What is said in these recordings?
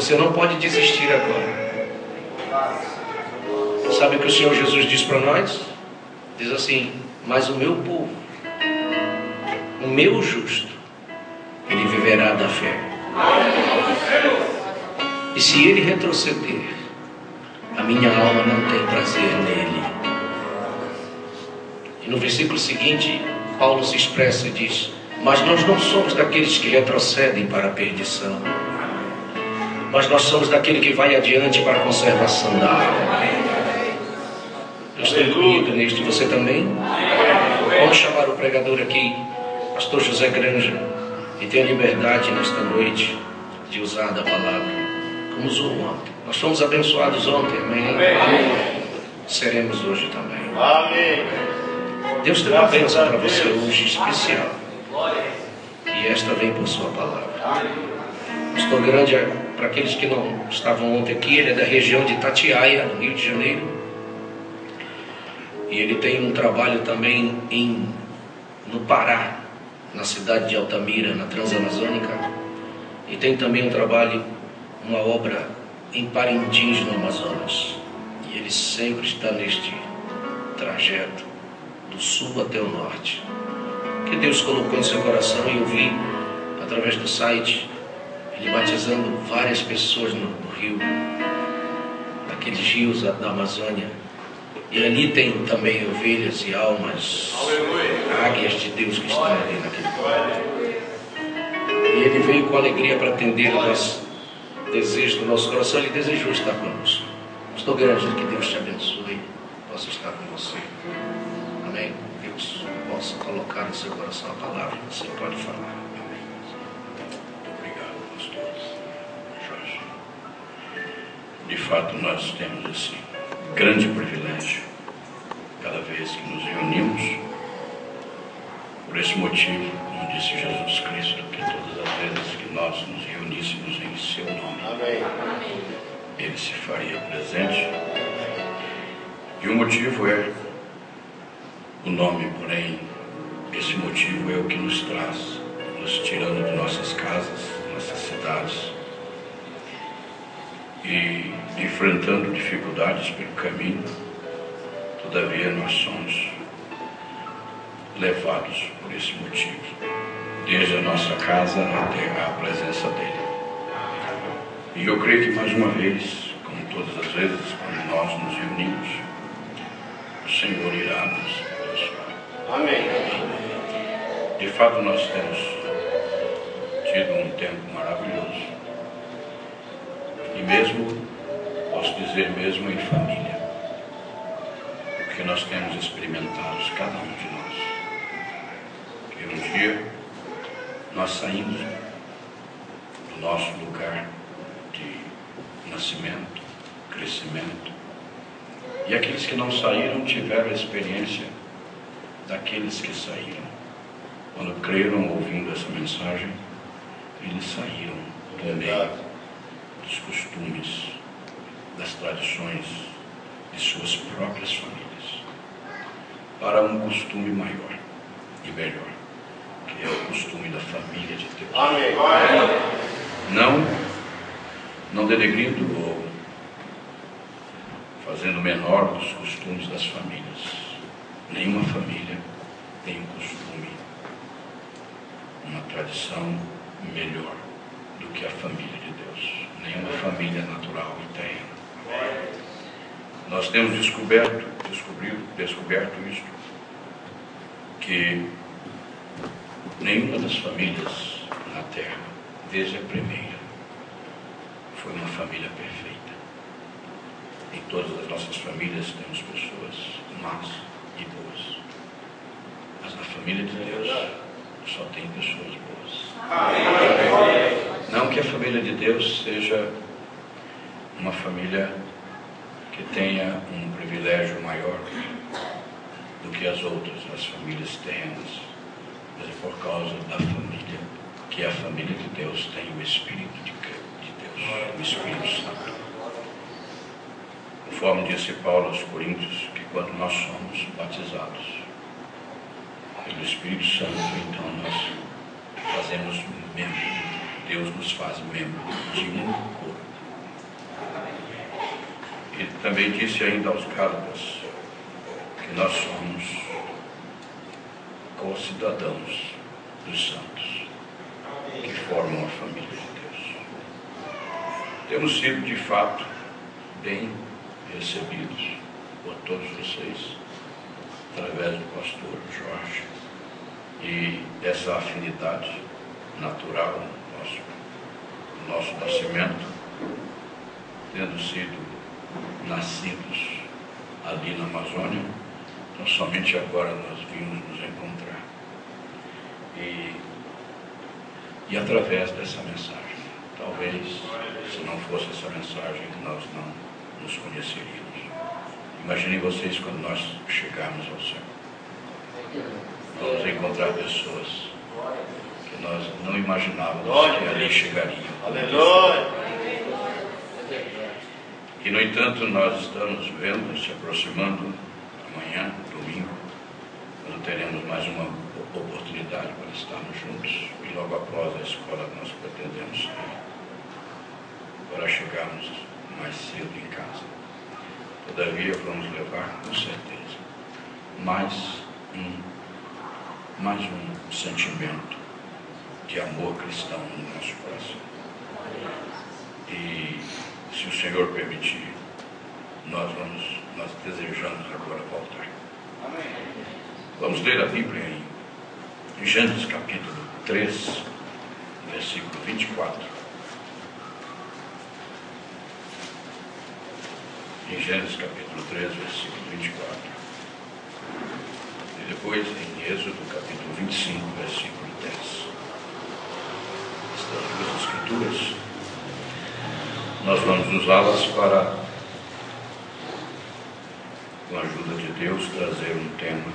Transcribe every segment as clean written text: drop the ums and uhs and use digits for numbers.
Você não pode desistir agora. Sabe o que o Senhor Jesus diz para nós? Diz assim: mas o meu povo, o meu justo, ele viverá da fé. E se ele retroceder, a minha alma não tem prazer nele. E no versículo seguinte, Paulo se expressa e diz: mas nós não somos daqueles que retrocedem para a perdição, mas nós somos daquele que vai adiante para a conservação da alma. Eu estou incluído nisto, você também? Vamos chamar o pregador aqui, pastor José Granja, e tenha liberdade nesta noite de usar da palavra, como usou ontem. Nós fomos abençoados ontem, amém? Seremos hoje também. Amém. Deus tem uma bênção para você hoje especial, e esta vem por sua palavra. Pastor Granja, para aqueles que não estavam ontem aqui, ele é da região de Itatiaia, no Rio de Janeiro. E ele tem um trabalho também no Pará, na cidade de Altamira, na Transamazônica. E tem também um trabalho, uma obra em Parintins, no Amazonas. E ele sempre está neste trajeto, do sul até o norte, que Deus colocou em seu coração. E eu vi, através do site, ele batizando várias pessoas no rio, naqueles rios da Amazônia. E ali tem também ovelhas e almas, águias de Deus que estão ali naquele lugar. E ele veio com alegria para atender o nosso desejo do nosso coração. Ele desejou estar conosco. Estou grande, que Deus te abençoe, possa estar com você. Amém. Deus possa colocar no seu coração a palavra que você pode falar. Amém. Obrigado, pastor Jorge. De fato, nós temos esse grande privilégio cada vez que nos reunimos. Por esse motivo, como disse Jesus Cristo, que todas as vezes que nós nos reuníssemos em seu nome, Amém. ele se faria presente. E o motivo é o nome, porém esse motivo é o que nos traz, nos tirando de nossas casas, nossas cidades, e enfrentando dificuldades pelo caminho. Todavia nós somos levados por esse motivo, desde a nossa casa até a presença dele. E eu creio que mais uma vez, como todas as vezes quando nós nos reunimos, o Senhor irá nos abençoar. Amém. De fato, nós temos tido um tempo maravilhoso. E mesmo, posso dizer mesmo em família, porque nós temos experimentado, cada um de nós, que um dia nós saímos do nosso lugar de nascimento, crescimento, e aqueles que não saíram tiveram a experiência daqueles que saíram. Quando creram ouvindo essa mensagem, eles saíram do meio dos costumes, das tradições de suas próprias famílias, para um costume maior e melhor, que é o costume da família de Deus. Amém. Não denegrindo ou fazendo menor dos costumes das famílias. Nenhuma família tem um costume, uma tradição melhor do que a família de Deus. Nenhuma família natural e terrena. Nós temos descoberto isto, que nenhuma das famílias na terra, desde a primeira, foi uma família perfeita. Em todas as nossas famílias temos pessoas más e boas, mas na família de Deus só tem pessoas boas. Não que a família de Deus seja uma família que tenha um privilégio maior do que as outras, as famílias terrenas, mas é por causa da família, que a família de Deus tem o Espírito de Deus, o Espírito Santo. Conforme disse Paulo aos Coríntios, que quando nós somos batizados pelo Espírito Santo, então nós fazemos membro, Deus nos faz membro de um corpo, E também disse ainda aos Gálatas que nós somos co-cidadãos dos santos, que formam a família de Deus. Temos sido, de fato, bem recebidos por todos vocês, através do pastor Jorge, e essa afinidade natural do nosso nascimento, tendo sido nascidos ali na Amazônia, então somente agora nós vimos nos encontrar. E através dessa mensagem, talvez, se não fosse essa mensagem, nós não nos conheceríamos. Imaginem vocês quando nós chegarmos ao céu. Vamos encontrar pessoas que nós não imaginávamos que ali chegariam. Aleluia! E, no entanto, nós estamos vendo, se aproximando, amanhã, domingo, quando teremos mais uma oportunidade para estarmos juntos, e logo após a escola nós pretendemos sair, para chegarmos mais cedo em casa. Todavia, vamos levar, com certeza, mais um sentimento de amor cristão no nosso coração. E, se o Senhor permitir, nós desejamos agora voltar. Amém. Vamos ler a Bíblia em Gênesis capítulo 3, versículo 24. Em Gênesis capítulo 3, versículo 24. E depois em Êxodo capítulo 25, versículo 10. Estas duas escrituras nós vamos usá-las para, com a ajuda de Deus, trazer um tema: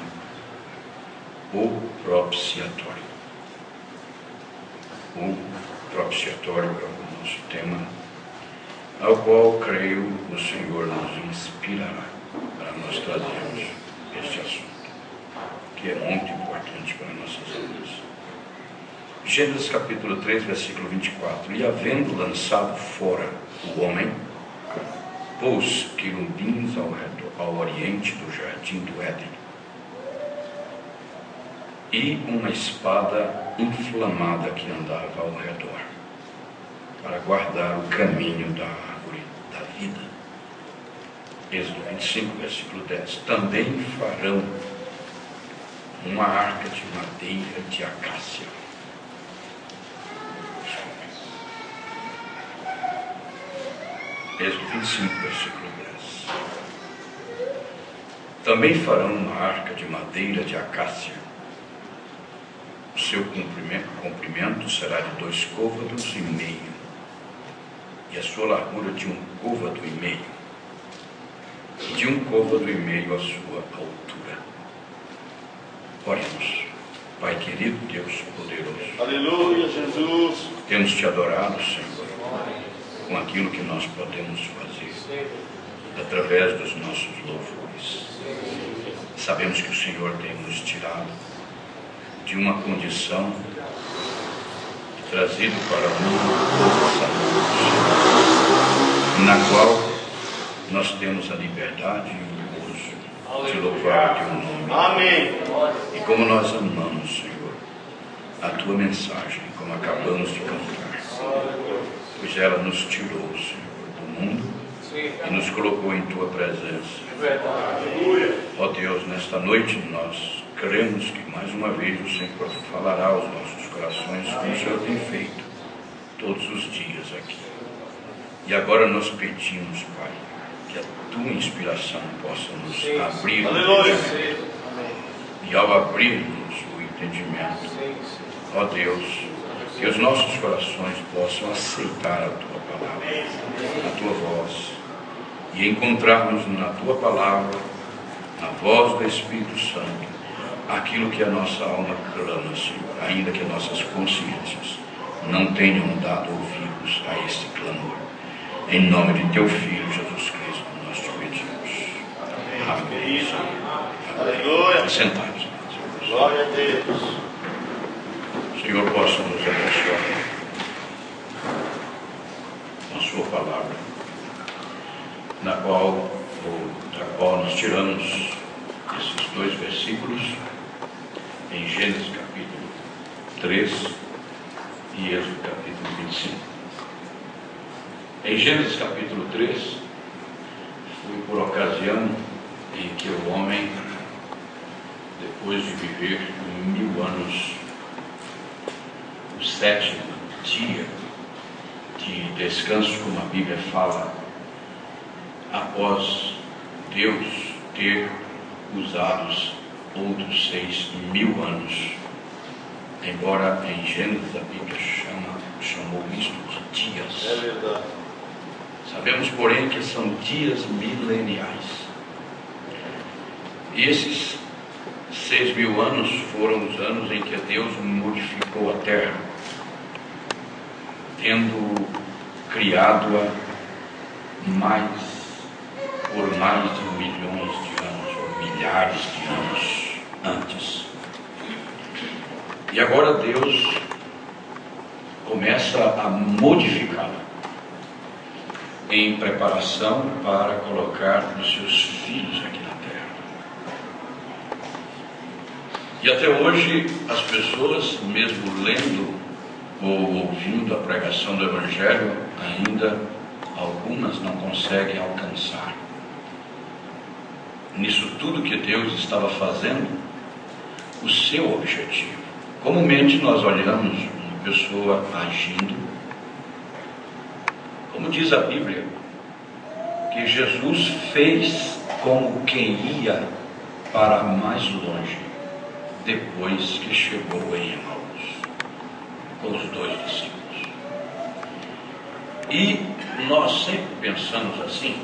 o propiciatório. O propiciatório é o nosso tema, ao qual, creio, o Senhor nos inspirará para nós trazermos este assunto, que é muito importante para nossas vidas. Gênesis capítulo 3, versículo 24. E havendo lançado fora o homem, pôs querubins ao oriente do jardim do Éden, e uma espada inflamada que andava ao redor, para guardar o caminho da árvore da vida. Êxodo 25, versículo 10. Também farão uma arca de madeira de acácia. Êxodo 25, versículo 10. Também farão uma arca de madeira de acácia. O seu comprimento será de 2 côvados e meio, e a sua largura de 1 côvado e meio, e de 1 côvado e meio a sua altura. Oremos. Pai querido, Deus poderoso. Aleluia, Jesus. Temos te adorado, Senhor, com aquilo que nós podemos fazer através dos nossos louvores. Sabemos que o Senhor tem nos tirado de uma condição e trazido para uma na qual nós temos a liberdade e o gozo de louvar o teu nome. Amém. E como nós amamos, Senhor, a tua mensagem, como acabamos de cantar, pois ela nos tirou, Senhor, do mundo e nos colocou em tua presença. Ó Deus, nesta noite nós cremos que mais uma vez o Senhor falará aos nossos corações, como o Senhor tem feito todos os dias aqui. E agora nós pedimos, Pai, que a tua inspiração possa nos abrir o entendimento. E ao abrir-nos o entendimento, ó Deus, que os nossos corações possam aceitar a tua palavra, a tua voz, e encontrarmos na tua palavra, na voz do Espírito Santo, aquilo que a nossa alma clama, Senhor, ainda que nossas consciências não tenham dado ouvidos a este clamor. Em nome de teu Filho, Jesus Cristo, nós te pedimos. Amém. Aleluia. Sentados. Glória a Deus. O Senhor possa nos abençoar com a sua palavra. da qual nós tiramos esses dois versículos em Gênesis capítulo 3 e Êxodo capítulo 25. Em Gênesis capítulo 3, foi por ocasião em que o homem, depois de viver 1000 anos, o 7º dia de descanso, como a Bíblia fala, após Deus ter usado outros 6.000 anos, embora em Gênesis a Bíblia chamou isto de dias. É verdade. Sabemos, porém, que são dias mileniais. E esses 6.000 anos foram os anos em que Deus modificou a terra, tendo criado-a por mais de milhões de anos, ou milhares de anos antes. E agora Deus começa a modificá-la em preparação para colocar os seus filhos aqui na terra. E até hoje as pessoas, mesmo lendo ou ouvindo a pregação do Evangelho, ainda algumas não conseguem alcançar nisso tudo que Deus estava fazendo o seu objetivo. Comumente nós olhamos uma pessoa agindo, como diz a Bíblia, que Jesus fez como quem ia para mais longe, depois que chegou em Emaús, com os 2 discípulos. E nós sempre pensamos assim,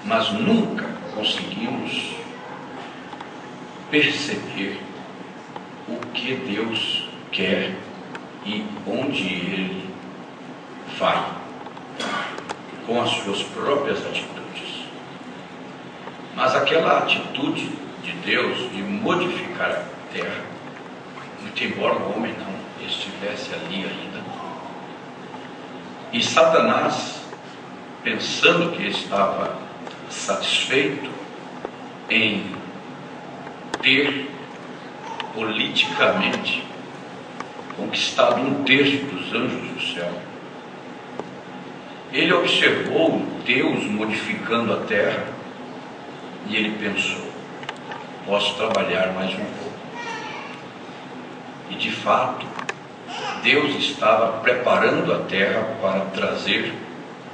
mas nunca conseguimos perceber o que Deus quer e onde Ele vai, com as suas próprias atitudes. Mas aquela atitude de Deus de modificar a terra, muito embora o homem não estivesse ali ainda, e Satanás, pensando que estava satisfeito em ter politicamente conquistado 1/3 dos anjos do céu, ele observou Deus modificando a terra e ele pensou: posso trabalhar mais um pouco. E de fato, Deus estava preparando a terra para trazer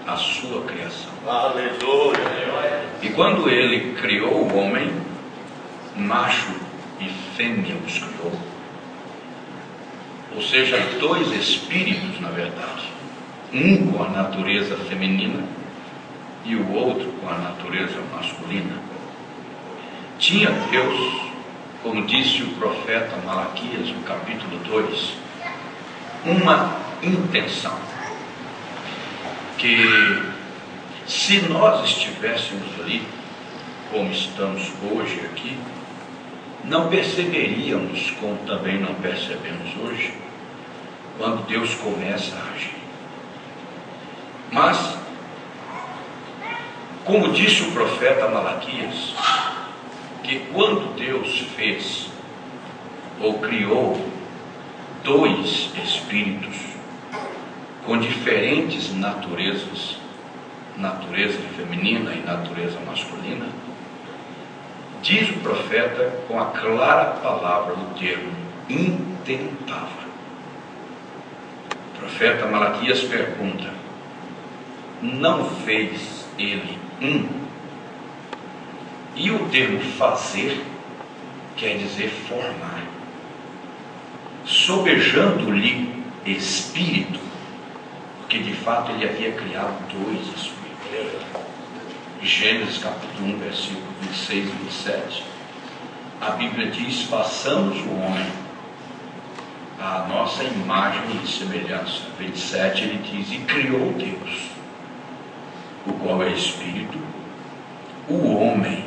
a sua criação. Aleluia. E quando ele criou o homem, macho e fêmea os criou. Ou seja, 2 espíritos, na verdade. Um com a natureza feminina e o outro com a natureza masculina. Tinha Deus, como disse o profeta Malaquias, no capítulo 2, uma intenção, que se nós estivéssemos ali, como estamos hoje aqui, não perceberíamos, como também não percebemos hoje, quando Deus começa a agir. Mas, como disse o profeta Malaquias, que quando Deus fez ou criou 2 espíritos com diferentes naturezas, natureza feminina e natureza masculina, diz o profeta com a clara palavra o termo intentava. O profeta Malaquias pergunta: não fez ele um? E o termo fazer quer dizer formar, sobejando-lhe espírito, porque de fato ele havia criado 2 espíritos. Gênesis capítulo 1, versículo 26 e 27, a Bíblia diz: façamos o homem à nossa imagem e semelhança. 27 ele diz: e criou Deus, o qual é espírito, o homem,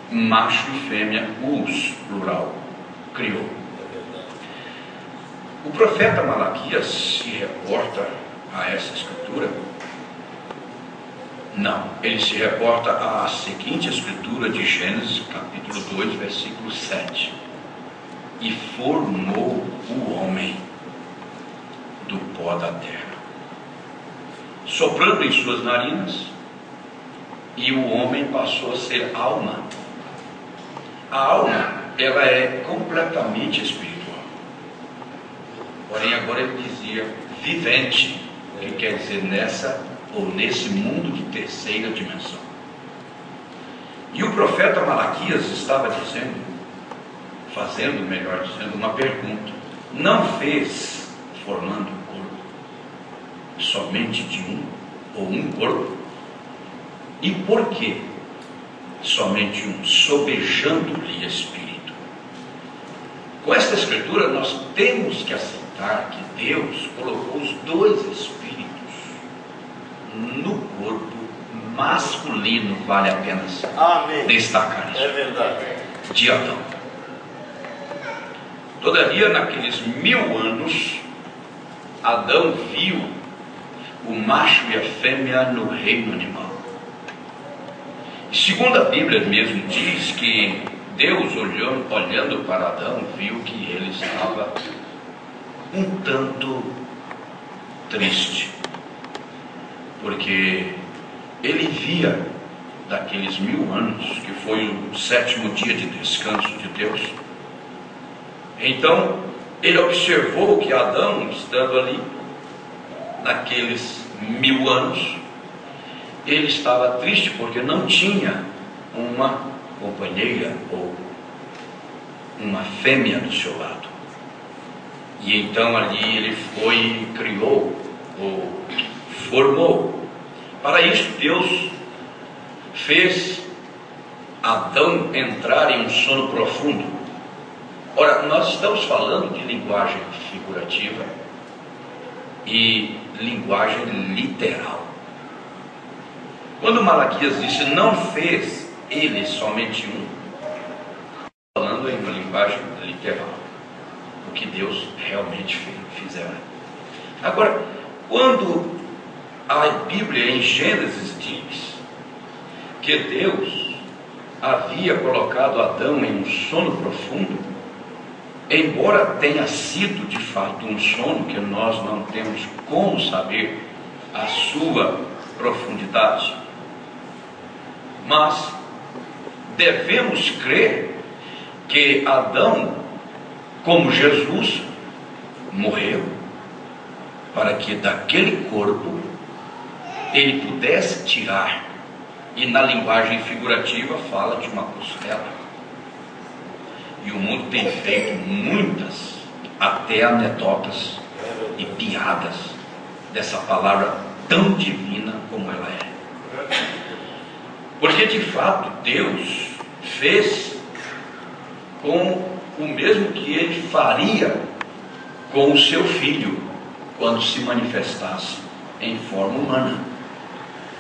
macho e fêmea, os, plural, criou. O profeta Malaquias se reporta a essa escritura Não, ele se reporta à seguinte escritura de Gênesis, capítulo 2, versículo 7. E formou o homem do pó da terra, soprando em suas narinas, e o homem passou a ser alma. A alma, ela é completamente espiritual. Porém, agora ele dizia vivente, que quer dizer nessa ou nesse mundo de terceira dimensão. E o profeta Malaquias estava dizendo, fazendo, melhor dizendo, uma pergunta. Não fez formando um corpo somente de um ou um corpo? E por que somente um? Sobejando-lhe espírito. Com esta escritura nós temos que aceitar que Deus colocou os dois espíritos no corpo masculino, vale a pena destacar isso. É verdade. De Adão. Todavia, naqueles 1000 anos, Adão viu o macho e a fêmea no reino animal. E segundo a Bíblia mesmo diz que Deus, olhando para Adão, viu que ele estava um tanto triste, porque ele via daqueles 1000 anos, que foi o 7º dia de descanso de Deus. Então ele observou que Adão, estando ali naqueles 1000 anos, ele estava triste porque não tinha uma companheira ou uma fêmea do seu lado. E então ali ele foi e criou ou formou. Para isso Deus fez Adão entrar em um sono profundo. Ora, nós estamos falando de linguagem figurativa e linguagem literal. Quando Malaquias disse não fez ele somente um, falando em uma linguagem literal, o que Deus realmente fizera. Agora, quando a Bíblia em Gênesis diz que Deus havia colocado Adão em um sono profundo, embora tenha sido de fato um sono que nós não temos como saber a sua profundidade, mas devemos crer que Adão, como Jesus, morreu para que daquele corpo ele pudesse tirar, e na linguagem figurativa fala de uma costela. E o mundo tem feito muitas, até anedotas e piadas dessa palavra tão divina como ela é. Porque de fato Deus fez com o mesmo que ele faria com o seu filho quando se manifestasse em forma humana.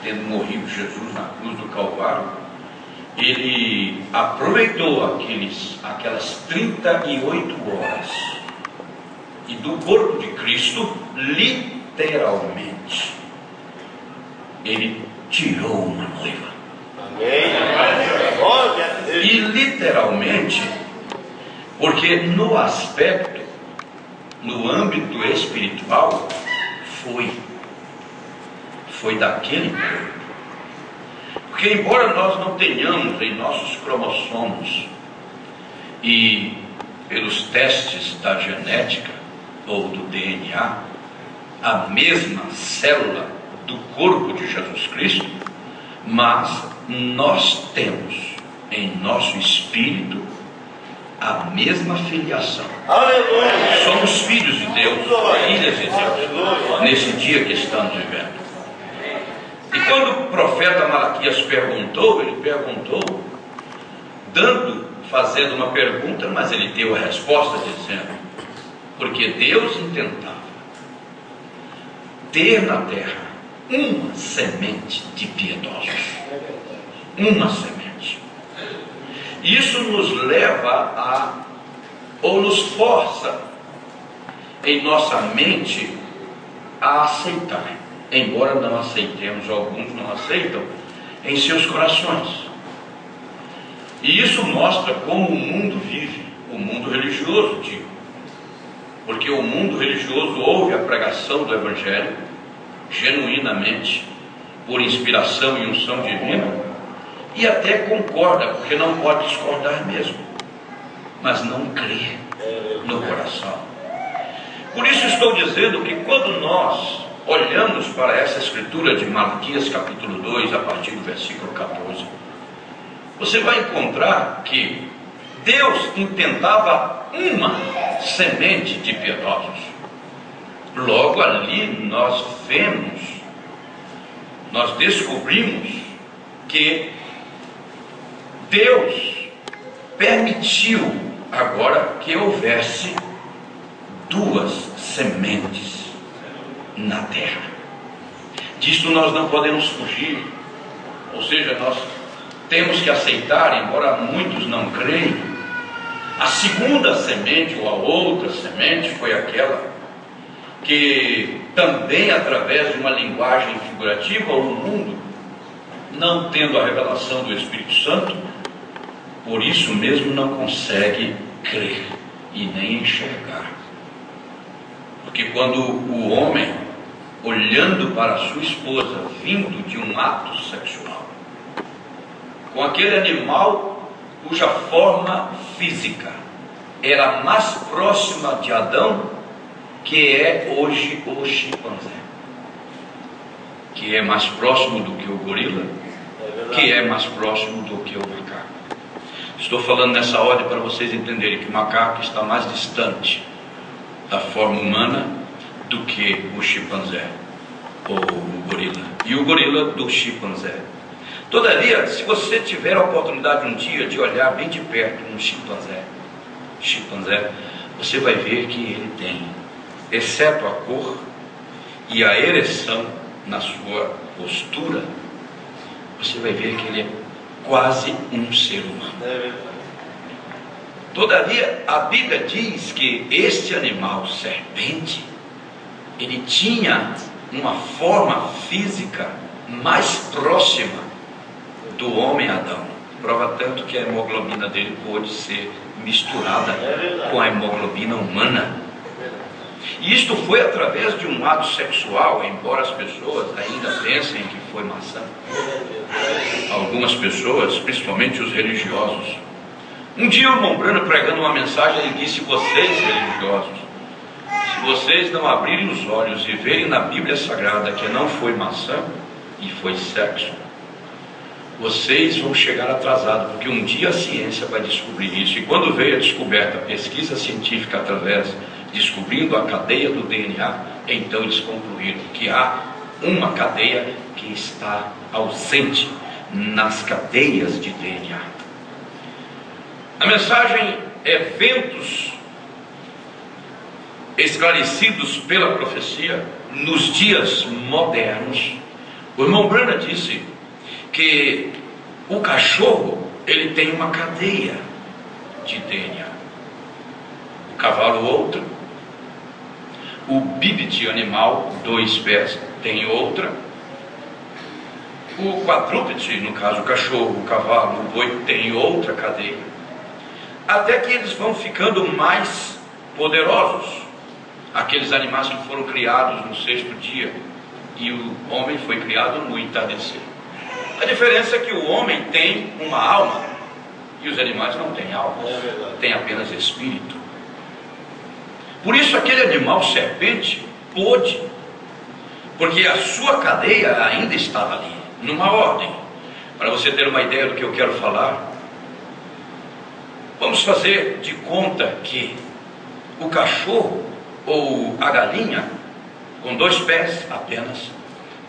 Tendo morrido Jesus na cruz do Calvário, ele aproveitou aquelas 38 horas e do corpo de Cristo, literalmente, ele tirou uma noiva. Amém. E literalmente, porque no aspecto, no âmbito espiritual, foi daquele corpo. Porque embora nós não tenhamos em nossos cromossomos e pelos testes da genética ou do DNA a mesma célula do corpo de Jesus Cristo, mas nós temos em nosso espírito a mesma filiação. Aleluia. Somos filhos de Deus, filhas de Deus, nesse dia que estamos vivendo. E quando o profeta Malaquias perguntou, ele perguntou fazendo uma pergunta, mas ele deu a resposta dizendo: porque Deus intentava ter na terra uma semente de piedosos. Uma semente. Isso nos leva ou nos força em nossa mente a aceitar embora não aceitemos, alguns não aceitam, em seus corações. E isso mostra como o mundo vive, o mundo religioso, digo. Porque o mundo religioso ouve a pregação do Evangelho genuinamente, por inspiração e unção divina, e até concorda, porque não pode discordar mesmo, mas não crê no coração. Por isso estou dizendo que quando nós olhamos para essa escritura de Malaquias capítulo 2, a partir do versículo 14, você vai encontrar que Deus intentava uma semente de piedosos. Logo ali nós vemos, nós descobrimos que Deus permitiu agora que houvesse duas sementes na terra. Disto nós não podemos fugir, ou seja, nós temos que aceitar, embora muitos não creiam. A segunda semente, ou a outra semente, foi aquela que também, através de uma linguagem figurativa, o mundo, não tendo a revelação do Espírito Santo, por isso mesmo não consegue crer e nem enxergar. Porque quando o homem, olhando para a sua esposa, vindo de um ato sexual, com aquele animal cuja forma física era mais próxima de Adão, que é hoje o chimpanzé, que é mais próximo do que o gorila, que é mais próximo do que o macaco. Estou falando nessa ordem para vocês entenderem que o macaco está mais distante da forma humana do que o chimpanzé ou o gorila, e o gorila do chimpanzé. Todavia, se você tiver a oportunidade um dia de olhar bem de perto um chimpanzé, você vai ver que ele tem, exceto a cor e a ereção na sua postura, você vai ver que ele é quase um ser humano. Todavia, a Bíblia diz que este animal serpente, ele tinha uma forma física mais próxima do homem Adão. Prova tanto que a hemoglobina dele pôde ser misturada com a hemoglobina humana. E isto foi através de um ato sexual, embora as pessoas ainda pensem que foi maçã. Algumas pessoas, principalmente os religiosos. Um dia o irmão Brano, pregando uma mensagem, ele disse: vocês religiosos, se vocês não abrirem os olhos e verem na Bíblia Sagrada que não foi maçã e foi sexo, vocês vão chegar atrasados, porque um dia a ciência vai descobrir isso. E quando veio a descoberta, a pesquisa científica através, descobrindo a cadeia do DNA, então eles concluíram que há uma cadeia que está ausente nas cadeias de DNA. A mensagem eventos esclarecidos pela profecia nos dias modernos. O irmão Brana disse que o cachorro, ele tem uma cadeia de DNA, o cavalo outra, o bípede animal, 2 pés, tem outra, o quadrúpede, no caso o cachorro, o cavalo, o boi, tem outra cadeia, até que eles vão ficando mais poderosos, aqueles animais que foram criados no 6º dia, e o homem foi criado no entardecer. A diferença é que o homem tem uma alma e os animais não têm alma, têm apenas espírito. Por isso aquele animal serpente pôde, porque a sua cadeia ainda estava ali, numa ordem. Para você ter uma ideia do que eu quero falar, vamos fazer de conta que o cachorro ou a galinha, com 2 pés apenas,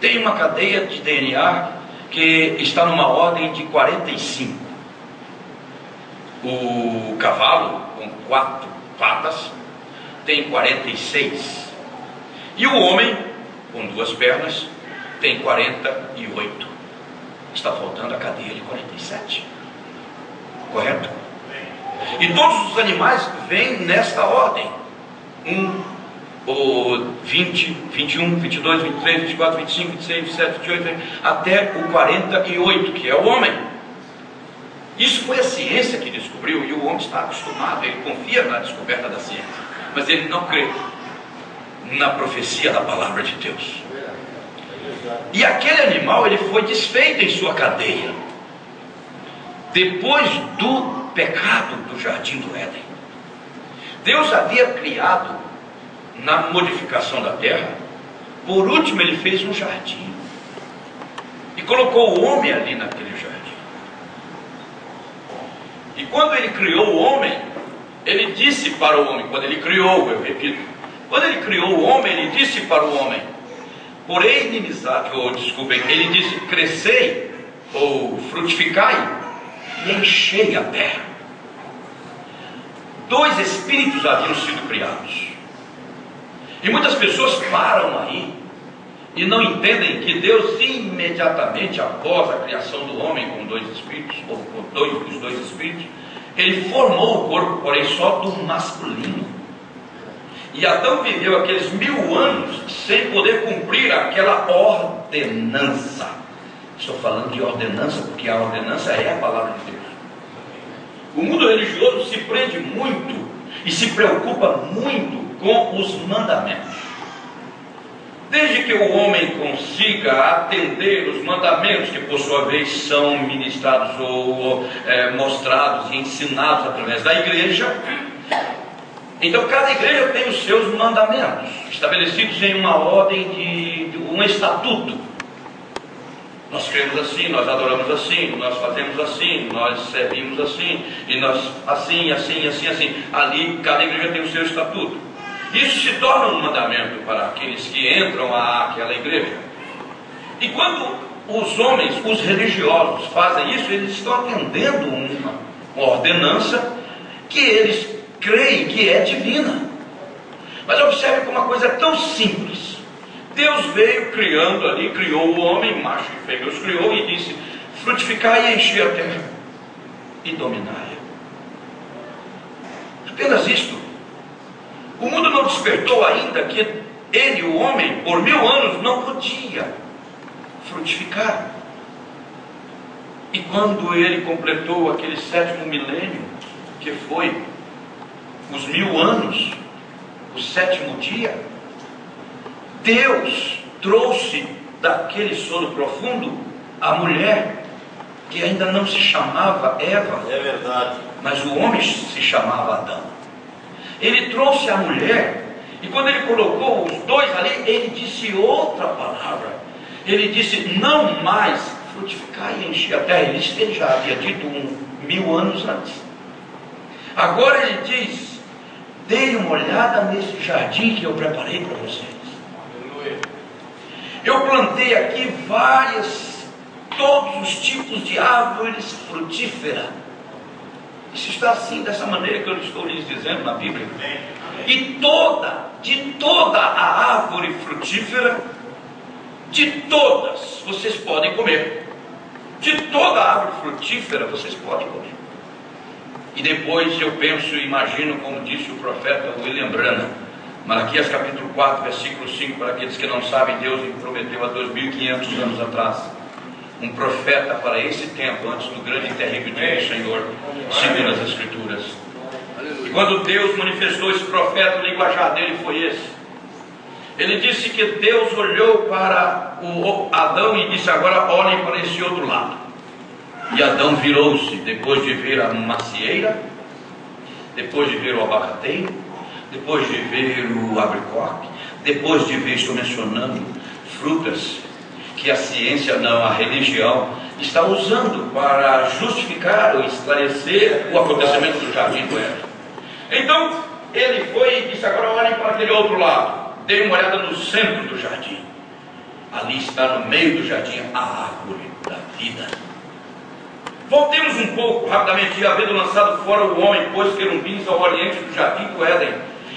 tem uma cadeia de DNA que está numa ordem de 45. O cavalo, com 4 patas, tem 46. E o homem, com 2 pernas, tem 48. Está faltando a cadeia de 47. Correto? E todos os animais vêm nesta ordem. 1, o 20, 21, 22, 23, 24, 25, 26, 27, 28, até o 48, que é o homem. Isso foi a ciência que descobriu, e o homem está acostumado, ele confia na descoberta da ciência, mas ele não crê na profecia da palavra de Deus. E aquele animal, ele foi desfeito em sua cadeia depois do pecado do jardim do Éden. Deus havia criado, na modificação da terra, por último ele fez um jardim e colocou o homem ali naquele jardim. E quando ele criou o homem, ele disse para o homem, quando ele criou, eu repito, quando ele criou o homem, ele disse para o homem, porém inimizade, ele disse, crescei, ou frutificai, e enchei a terra. Dois espíritos haviam sido criados, e muitas pessoas param aí, e não entendem que Deus imediatamente após a criação do homem com dois espíritos, ou com os dois espíritos, ele formou o corpo, porém só do masculino. E Adão viveu aqueles 1000 anos sem poder cumprir aquela ordenança. Estou falando de ordenança porque a ordenança é a palavra de Deus. O mundo religioso se prende muito e se preocupa muito com os mandamentos. Desde que o homem consiga atender os mandamentos, que por sua vez são ministrados ou mostrados e ensinados através da igreja, então cada igreja tem os seus mandamentos, estabelecidos em uma ordem de um estatuto. Nós cremos assim, nós adoramos assim, nós fazemos assim, nós servimos assim, e nós assim. Ali cada igreja tem o seu estatuto. Isso se torna um mandamento para aqueles que entram àquela igreja. E quando os homens, os religiosos, fazem isso, eles estão atendendo uma ordenança que eles creem que é divina. Mas observe como uma coisa tão simples. Deus veio criando ali, criou o homem, macho e fêmea, os criou e disse, frutificai e enchei a terra e dominai-a. Apenas isto. O mundo não despertou ainda que ele, o homem, por 1000 anos não podia frutificar. E quando ele completou aquele 7º milênio, que foi os 1000 anos, o 7º dia, Deus trouxe daquele sono profundo a mulher que ainda não se chamava Eva. É verdade. Mas o homem se chamava Adão. Ele trouxe a mulher, e quando ele colocou os dois ali, ele disse outra palavra. Ele disse, não mais frutificar e encher a terra. Ele já havia dito 1000 anos antes. Agora ele diz, dê uma olhada nesse jardim que eu preparei para vocês. Eu plantei aqui todos os tipos de árvores frutíferas. Isso está assim, dessa maneira que eu estou lhes dizendo na Bíblia. E de toda a árvore frutífera, de todas, vocês podem comer. De toda a árvore frutífera, vocês podem comer. E depois eu penso e imagino, como disse o profeta William Branham, Malaquias capítulo 4, versículo 5, para aqueles que não sabem, Deus lhe prometeu há 2500 anos atrás um profeta para esse tempo, antes do grande e terrível dia do Senhor, segundo as Escrituras. E quando Deus manifestou esse profeta, o linguajar dele foi esse. Ele disse que Deus olhou para o Adão e disse, agora olhem para esse outro lado. E Adão virou-se, depois de ver a macieira, depois de ver o abacateiro, depois de ver o abricoque, depois de ver, estou mencionando, frutas que a ciência, não, a religião, está usando para justificar ou esclarecer o acontecimento do jardim do Éden. Então, ele foi e disse, agora olhem para aquele outro lado. Dê uma olhada no centro do jardim. Ali está no meio do jardim a árvore da vida. Voltemos um pouco rapidamente, e havendo lançado fora o homem, pôs querubins ao oriente do jardim do Éden,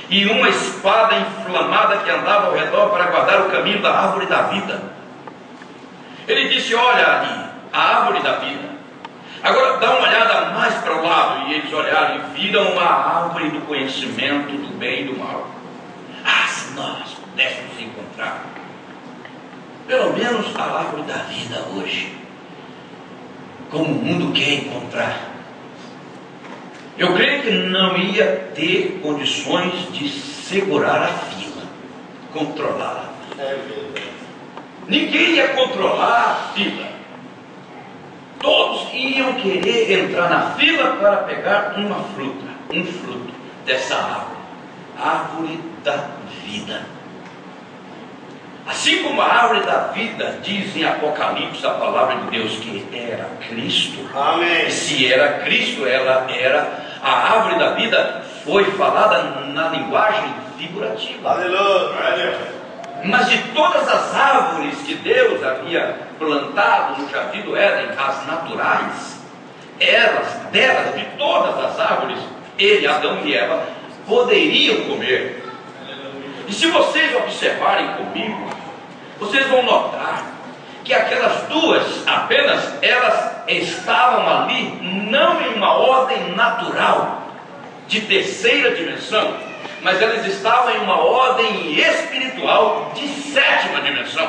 e uma espada inflamada que andava ao redor para guardar o caminho da árvore da vida. Ele disse, olha ali, a árvore da vida. Agora dá uma olhada mais para o lado. E eles olharam e viram a árvore do conhecimento do bem e do mal. Ah, nós pudéssemos encontrar pelo menos a árvore da vida hoje, como o mundo quer encontrar, eu creio que não ia ter condições de segurar a fila, controlá-la. Ninguém ia controlar a fila. Todos iam querer entrar na fila para pegar uma fruta, um fruto dessa árvore, árvore da vida. Assim como a árvore da vida diz em Apocalipse a palavra de Deus que era Cristo. Amém. E se era Cristo, ela era a árvore da vida, foi falada na linguagem figurativa. Aleluia. Mas de todas as árvores que Deus havia plantado no jardim do Éden, as naturais, delas, de todas as árvores, ele, Adão e Eva, poderiam comer. E se vocês observarem comigo, vocês vão notar que aquelas duas apenas, elas estavam ali não em uma ordem natural de terceira dimensão, mas elas estavam em uma ordem espiritual de sétima dimensão.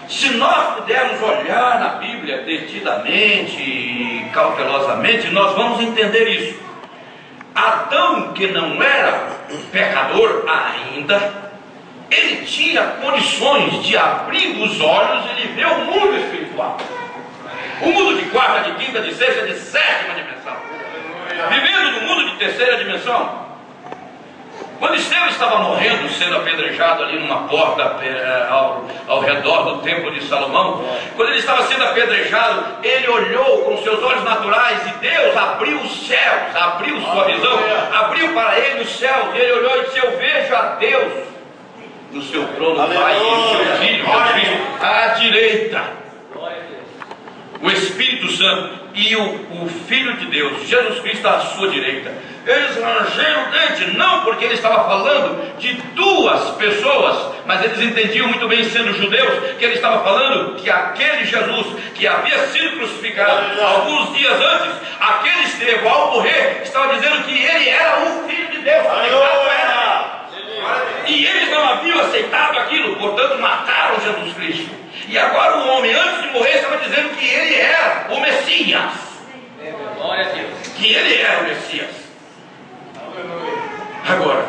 Se nós pudermos olhar na Bíblia detidamente e cautelosamente, nós vamos entender isso. Adão, que não era pecador ainda, ele tinha condições de abrir os olhos e ver o mundo espiritual, o mundo de quarta, de quinta, de sexta, de sétima dimensão. Vivendo no mundo de terceira dimensão, quando Estevão estava morrendo, sendo apedrejado ali numa porta ao redor do templo de Salomão, quando ele estava sendo apedrejado, ele olhou com seus olhos naturais e Deus abriu os céus, abriu sua visão, abriu para ele os céus, e ele olhou e disse: eu vejo a Deus no seu trono, Pai, e o seu Filho, Jesus Cristo, à direita. O Espírito Santo e o Filho de Deus, Jesus Cristo, à sua direita. Eles rangeram o dente, não porque ele estava falando de duas pessoas, mas eles entendiam muito bem, sendo judeus, que ele estava falando que aquele Jesus que havia sido crucificado alguns dias antes, aquele Estevão, ao morrer, estava dizendo que ele era o Filho de Deus. E eles não haviam aceitado aquilo, portanto mataram Jesus Cristo. E agora o homem, antes de morrer, estava dizendo que ele era o Messias. Glória a Deus. Que ele era o Messias. Agora,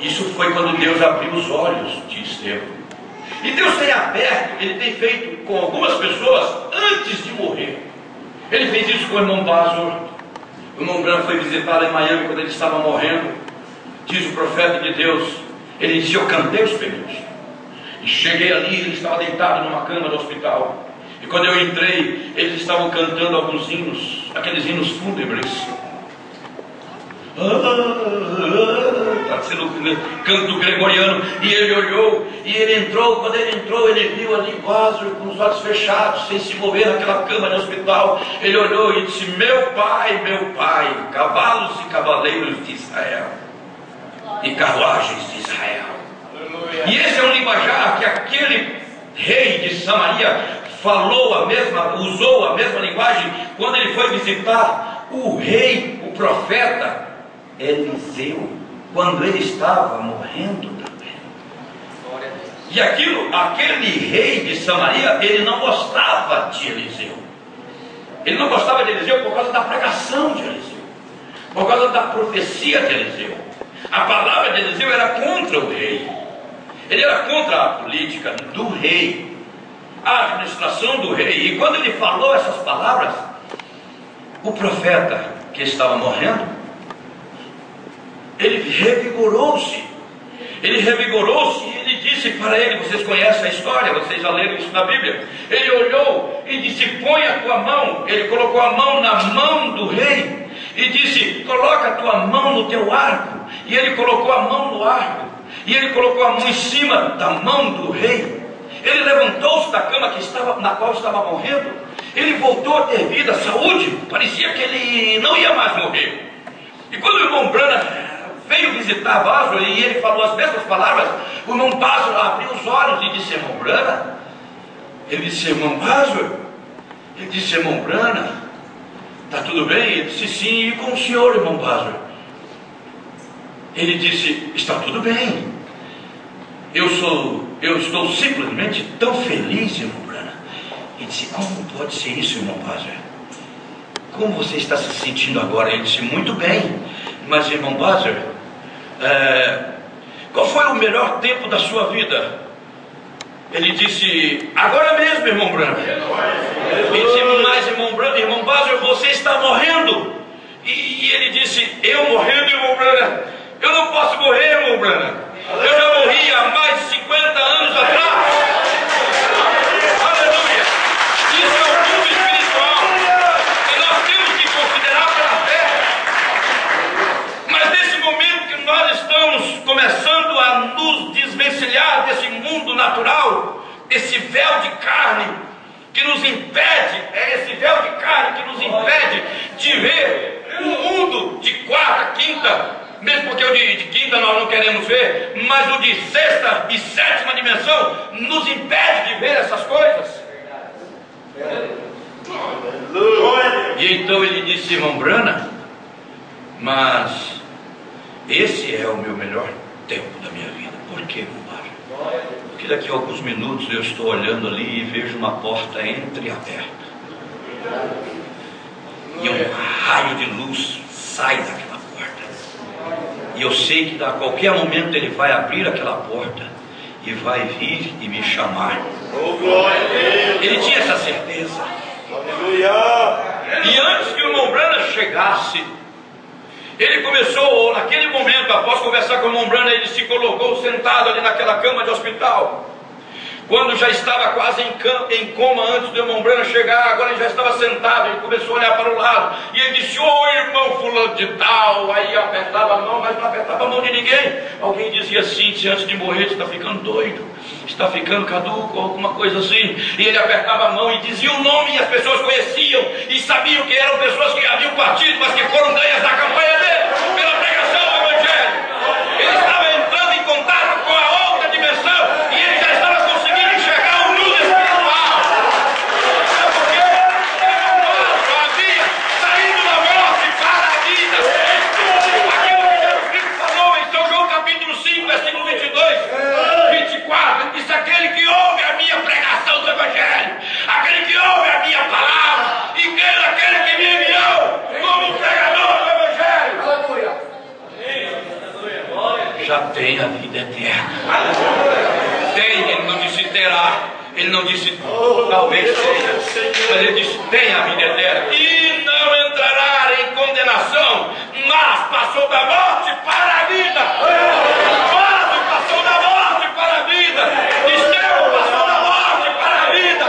isso foi quando Deus abriu os olhos de Estevão. E Deus tem aberto, ele tem feito com algumas pessoas antes de morrer. Ele fez isso com o irmão Bázor. O irmão Branco foi visitá-lo em Miami quando ele estava morrendo. Diz o profeta de Deus, ele disse: eu cantei os períodos. E cheguei ali, ele estava deitado numa cama do hospital. E quando eu entrei, eles estavam cantando alguns hinos, aqueles hinos fúnebres. Está sendo um canto gregoriano. E ele olhou, e ele entrou. Quando ele entrou, ele viu ali Lázaro com os olhos fechados, sem se mover naquela cama no hospital. Ele olhou e disse: meu pai, cavalos e cavaleiros de Israel, e carruagens de Israel. E esse é um linguajar que aquele rei de Samaria usou a mesma linguagem quando ele foi visitar o rei, o profeta Eliseu, quando ele estava morrendo também. E aquele rei de Samaria, ele não gostava de Eliseu. Ele não gostava de Eliseu por causa da pregação de Eliseu, por causa da profecia de Eliseu. A palavra de Eliseu era contra o rei. Ele era contra a política do rei, a administração do rei. E quando ele falou essas palavras, o profeta que estava morrendo, ele revigorou-se. E ele disse para ele, vocês conhecem a história, vocês já leram isso na Bíblia. Ele olhou e disse: põe a tua mão. Ele colocou a mão na mão do rei e disse: coloca a tua mão no teu arco. E ele colocou a mão no arco. E ele colocou a mão em cima da mão do rei. Ele levantou-se da cama na qual estava morrendo. Ele voltou a ter vida, saúde. Parecia que ele não ia mais morrer. E quando o irmão Branham veio visitar Bázaro e ele falou as mesmas palavras, o irmão Bázaro abriu os olhos e disse: irmão Branham? Ele disse: irmão Bázaro? Ele disse: irmão Branham, está tudo bem? Ele disse: sim. E com o senhor, irmão Bázaro? Ele disse: está tudo bem. Eu estou simplesmente tão feliz, irmão Branham. Ele disse: como pode ser isso, irmão Baser? Como você está se sentindo agora? Ele disse: muito bem. Mas, irmão Baser, qual foi o melhor tempo da sua vida? Ele disse: agora mesmo, irmão Branham. Ele disse: mas, irmão Baser, você está morrendo. E ele disse: eu morrendo, irmão Branham? Eu não posso morrer, irmão Branham. Eu já morri há mais de 50 anos atrás. Aleluia. Isso é o mundo espiritual. E nós temos que considerar pela fé. Mas nesse momento que nós estamos começando a nos desvencilhar desse mundo natural, desse véu de carne que nos impede, esse véu de carne que nos impede de ver o mundo de quarta, quinta, mesmo porque o de quinta nós não queremos ver, mas o de sexta e sétima dimensão nos impede de ver essas coisas. E então ele disse: irmão Branham, mas esse é o meu melhor tempo da minha vida. Por quê, irmão Branham? Porque daqui a alguns minutos eu estou olhando ali e vejo uma porta entreaberta, e um raio de luz sai daquela porta, e eu sei que a qualquer momento ele vai abrir aquela porta e vai vir e me chamar. Ele tinha essa certeza. E antes que o irmão Branham chegasse, ele começou, naquele momento, após conversar com o irmão Branham, ele se colocou sentado ali naquela cama de hospital. Quando já estava quase em coma antes do irmão Branham chegar, agora ele já estava sentado, ele começou a olhar para o lado, e ele disse: ô irmão fulano de tal. Aí apertava a mão, mas não apertava a mão de ninguém. Alguém dizia assim: se antes de morrer você está ficando doido, está ficando caduco, alguma coisa assim. E ele apertava a mão e dizia o nome, e as pessoas conheciam e sabiam que eram pessoas que haviam partido, mas que foram ganhas na campanha dele, pela pregação do Evangelho. Ele estava entrando em contato com a outra dimensão, e ele já estava conseguindo enxergar o mundo espiritual. Porque nós havia saído da morte para a vida. Aquilo que Jesus Cristo falou em São João capítulo 5, versículo 22, 24, ele disse: aquele que ouve a minha pregação do Evangelho, aquele que ouve a minha palavra, e crê naquele que me enviou como pregador do Evangelho, já tem a vida eterna. Tem, ele não disse terá, ele não disse talvez tenha, mas ele disse: tem a vida eterna, e não entrará em condenação, mas passou da morte para a vida. Paulo passou da morte para a vida. Estevão passou da morte para a vida.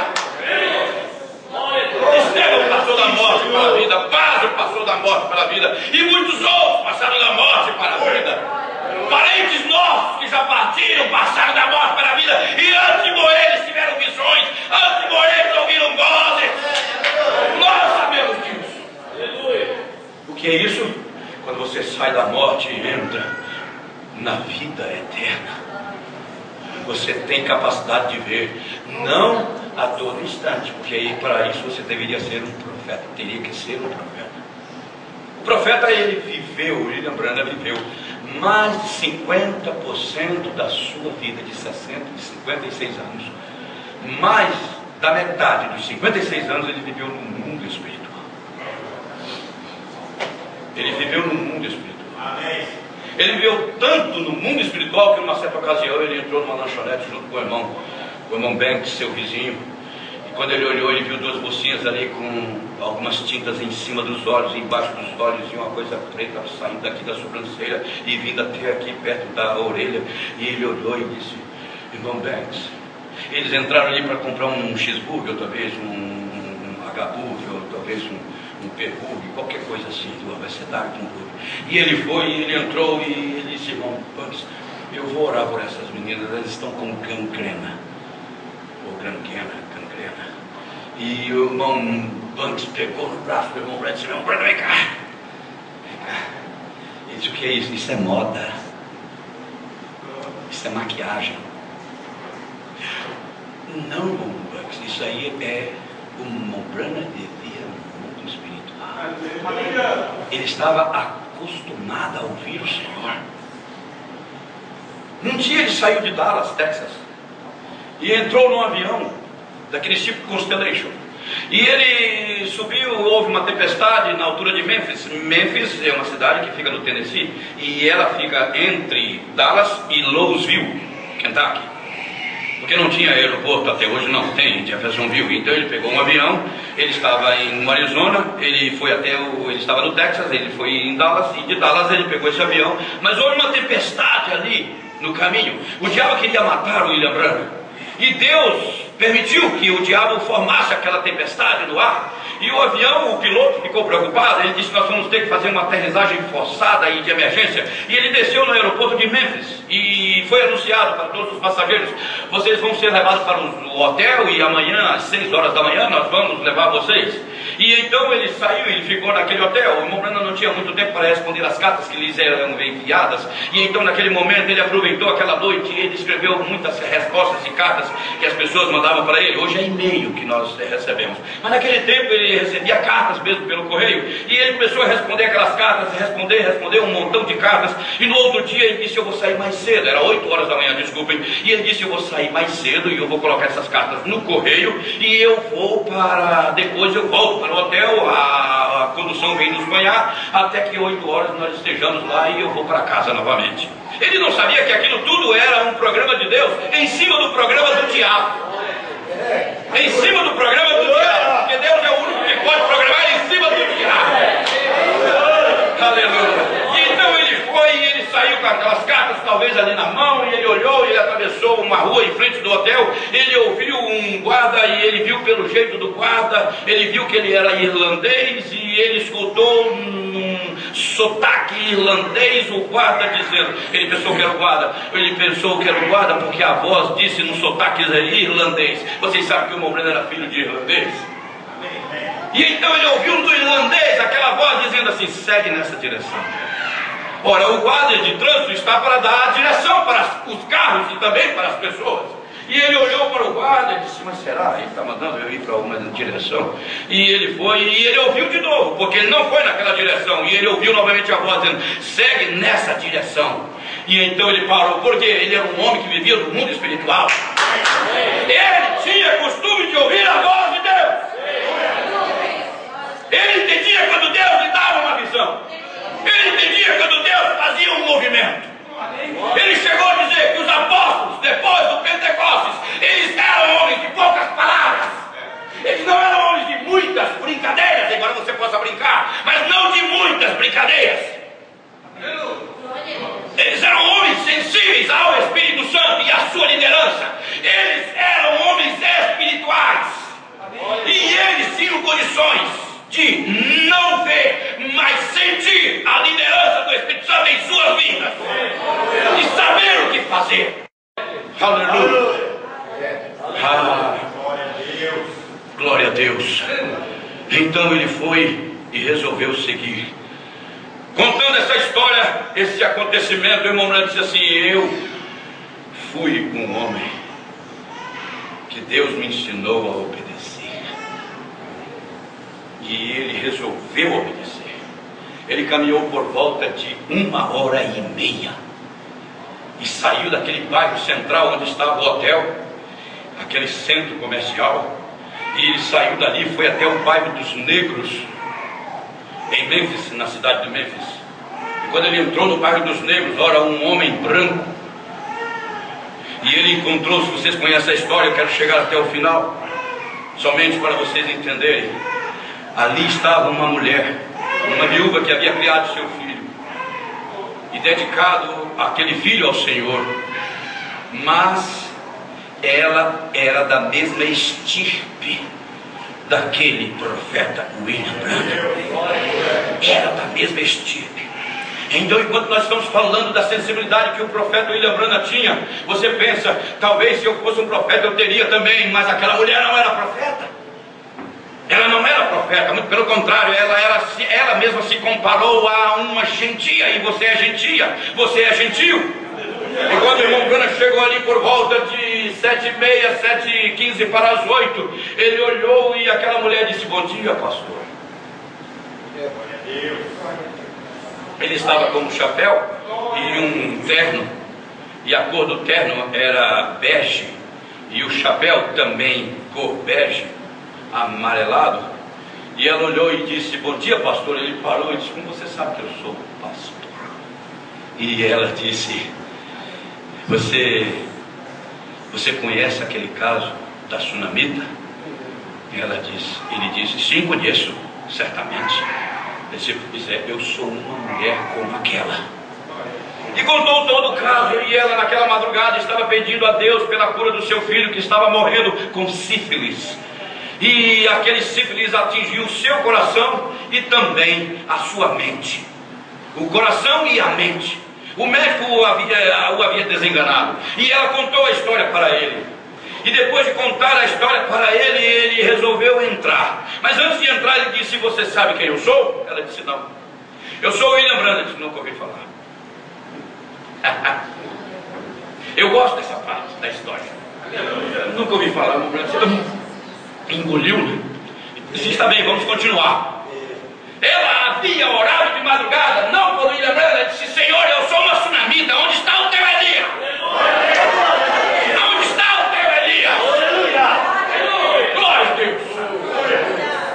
Estevão passou da morte para a vida. Paulo passou da morte para a vida. E muitos outros passaram da morte para a vida. Parentes nossos que já partiram, passaram da morte para a vida, e antes de morrer eles tiveram visões, antes de morrer eles ouviram vozes. Nós sabemos disso. O que é isso? Quando você sai da morte e entra na vida eterna, você tem capacidade de ver, não a todo instante, porque aí para isso você deveria ser um profeta, teria que ser um profeta. O profeta, ele viveu, William Branham viveu mais de 50% da sua vida, de 56 anos. Mais da metade dos 56 anos ele viveu no mundo espiritual. Ele viveu no mundo espiritual. Ele viveu tanto no mundo espiritual que numa certa ocasião ele entrou numa lanchonete junto com o irmão Banks, seu vizinho. E quando ele olhou, ele viu duas mocinhas ali com algumas tintas em cima dos olhos, embaixo dos olhos, e uma coisa preta saindo daqui da sobrancelha e vindo até aqui perto da orelha. E ele olhou e disse: irmão Banks. Eles entraram ali para comprar um cheeseburger, ou talvez um H-burger, ou talvez um P-burger, qualquer coisa assim, do abecedário de um burger. E ele foi, e ele entrou, e ele disse: irmão Banks, eu vou orar por essas meninas, elas estão com gangrena, ou gangrena. E o irmão Banks pegou no braço do irmão Branham e disse: irmão Branham, vem cá. Vem cá. Ele disse: o que é isso? Isso é moda. Isso é maquiagem. Não, irmão Banks, isso aí é o irmão Branham vivia no mundo espiritual. Ele estava acostumado a ouvir o Senhor. Um dia ele saiu de Dallas, Texas, e entrou num avião daqueles tipo Constellation. E ele subiu, houve uma tempestade na altura de Memphis. Memphis é uma cidade que fica no Tennessee, e ela fica entre Dallas e Louisville, Kentucky. Porque não tinha aeroporto até hoje, não tem, Jeffersonville. Então ele pegou um avião, ele estava em Arizona, ele foi ele estava no Texas, ele foi em Dallas, e de Dallas ele pegou esse avião. Mas houve uma tempestade ali no caminho. O diabo queria matar o William Branham, e Deus permitiu que o diabo formasse aquela tempestade no ar. E o avião, o piloto ficou preocupado. Ele disse: nós vamos ter que fazer uma aterrissagem forçada e de emergência. E ele desceu no aeroporto de Memphis e foi anunciado para todos os passageiros: vocês vão ser levados para o hotel, e amanhã às 6 horas da manhã nós vamos levar vocês. E então ele saiu, ele ficou naquele hotel. O irmão Branham não tinha muito tempo para responder as cartas que lhes eram enviadas. E então naquele momento ele aproveitou aquela noite e ele escreveu muitas respostas e cartas que as pessoas mandavam para ele. Hoje é e-mail que nós recebemos, mas naquele tempo ele recebia cartas mesmo pelo correio. E ele começou a responder aquelas cartas, responder um montão de cartas. E no outro dia ele disse: eu vou sair mais cedo. Era 8 horas da manhã, desculpem. E ele disse: eu vou sair mais cedo e eu vou colocar essas cartas no correio, e eu vou depois eu volto para o hotel, a condução vem nos banhar, até que 8 horas nós estejamos lá e eu vou para casa novamente. Ele não sabia que aquilo tudo era um programa de Deus em cima do programa do diabo. Em cima do programa do diabo, porque Deus é o único que pode programar em cima do diabo. Aleluia. E então ele foi e ele saiu com aquelas cartas talvez ali na mão, e ele olhou, e ele atravessou uma rua em frente do hotel. Ele ouviu um guarda, e ele viu pelo jeito do guarda, ele viu que ele era irlandês, e ele escutou num sotaque irlandês o guarda dizendo, ele pensou que era o guarda porque a voz disse num sotaque irlandês. Vocês sabem que o irmão Branham era filho de irlandês? E então ele ouviu do irlandês aquela voz dizendo assim: segue nessa direção. Ora, o guarda de trânsito está para dar a direção para os carros e também para as pessoas. E ele olhou para o guarda e disse: mas será? Ele está mandando eu ir para uma direção? E ele foi, e ele ouviu de novo, porque ele não foi naquela direção. E ele ouviu novamente a voz dizendo: segue nessa direção. E então ele parou, porque ele era um homem que vivia no mundo espiritual. Ele tinha costume de ouvir a voz de Deus. Ele entendia quando Deus lhe dava uma visão. Ele entendia quando Deus fazia um movimento. Ele chegou a dizer que os apóstolos, depois do Pentecostes, eles eram homens de poucas palavras. Eles não eram homens de muitas brincadeiras, embora você possa brincar, mas não de muitas brincadeiras. Eles eram homens sensíveis ao Espírito Santo e à sua liderança. Eles eram homens espirituais. E eles tinham condições de não ver, mas sentir a liderança do Espírito Santo em suas vidas. E saber o que fazer. Aleluia. Glória a Deus. Então ele foi e resolveu seguir. Contando essa história, esse acontecimento, o irmão Branham disse assim: eu fui um homem que Deus me ensinou a obedecer. E ele resolveu obedecer. Ele caminhou por volta de 1h30 e saiu daquele bairro central onde estava o hotel, aquele centro comercial, e ele saiu dali e foi até o bairro dos negros em Memphis, na cidade de Memphis. E quando ele entrou no bairro dos negros, ora, um homem branco, e ele encontrou, se vocês conhecem a história, eu quero chegar até o final, somente para vocês entenderem. Ali estava uma mulher, uma viúva que havia criado seu filho e dedicado aquele filho ao Senhor, mas ela era da mesma estirpe daquele profeta William Branham. Era da mesma estirpe. Então, enquanto nós estamos falando da sensibilidade que o profeta William Branham tinha, você pensa, talvez se eu fosse um profeta eu teria também, mas aquela mulher não era profeta. Ela não era profeta, muito pelo contrário, ela mesma se comparou a uma gentia, e você é gentia, você é gentil. E quando o irmão Branham chegou ali por volta de 7h30, 7h15 para as 8, ele olhou e aquela mulher disse: bom dia, pastor. Ele estava com um chapéu e um terno, e a cor do terno era bege, e o chapéu também cor bege, amarelado. E ela olhou e disse: bom dia, pastor. Ele parou e disse: como você sabe que eu sou pastor? E ela disse: você conhece aquele caso da Sunamita? Ele disse: sim, conheço, certamente. Ele disse: eu sou uma mulher como aquela. E contou todo o caso. E ela naquela madrugada estava pedindo a Deus pela cura do seu filho, que estava morrendo com sífilis. E aquele sífilis atingiu o seu coração e também a sua mente. O coração e a mente. O médico o havia desenganado. E ela contou a história para ele. E depois de contar a história para ele, ele resolveu entrar. Mas antes de entrar, ele disse: você sabe quem eu sou? Ela disse: não. Eu sou William Branham. Ele disse: nunca ouvi falar. Eu gosto dessa parte da história. Nunca ouvi falar. Engoliu, né? Disse: está bem, vamos continuar. Ela havia orado de madrugada, não por William Branham. Ela disse: Senhor, eu sou uma Sunamita. Onde está o teu Elias? Onde está o teu Elias? Glória a Deus.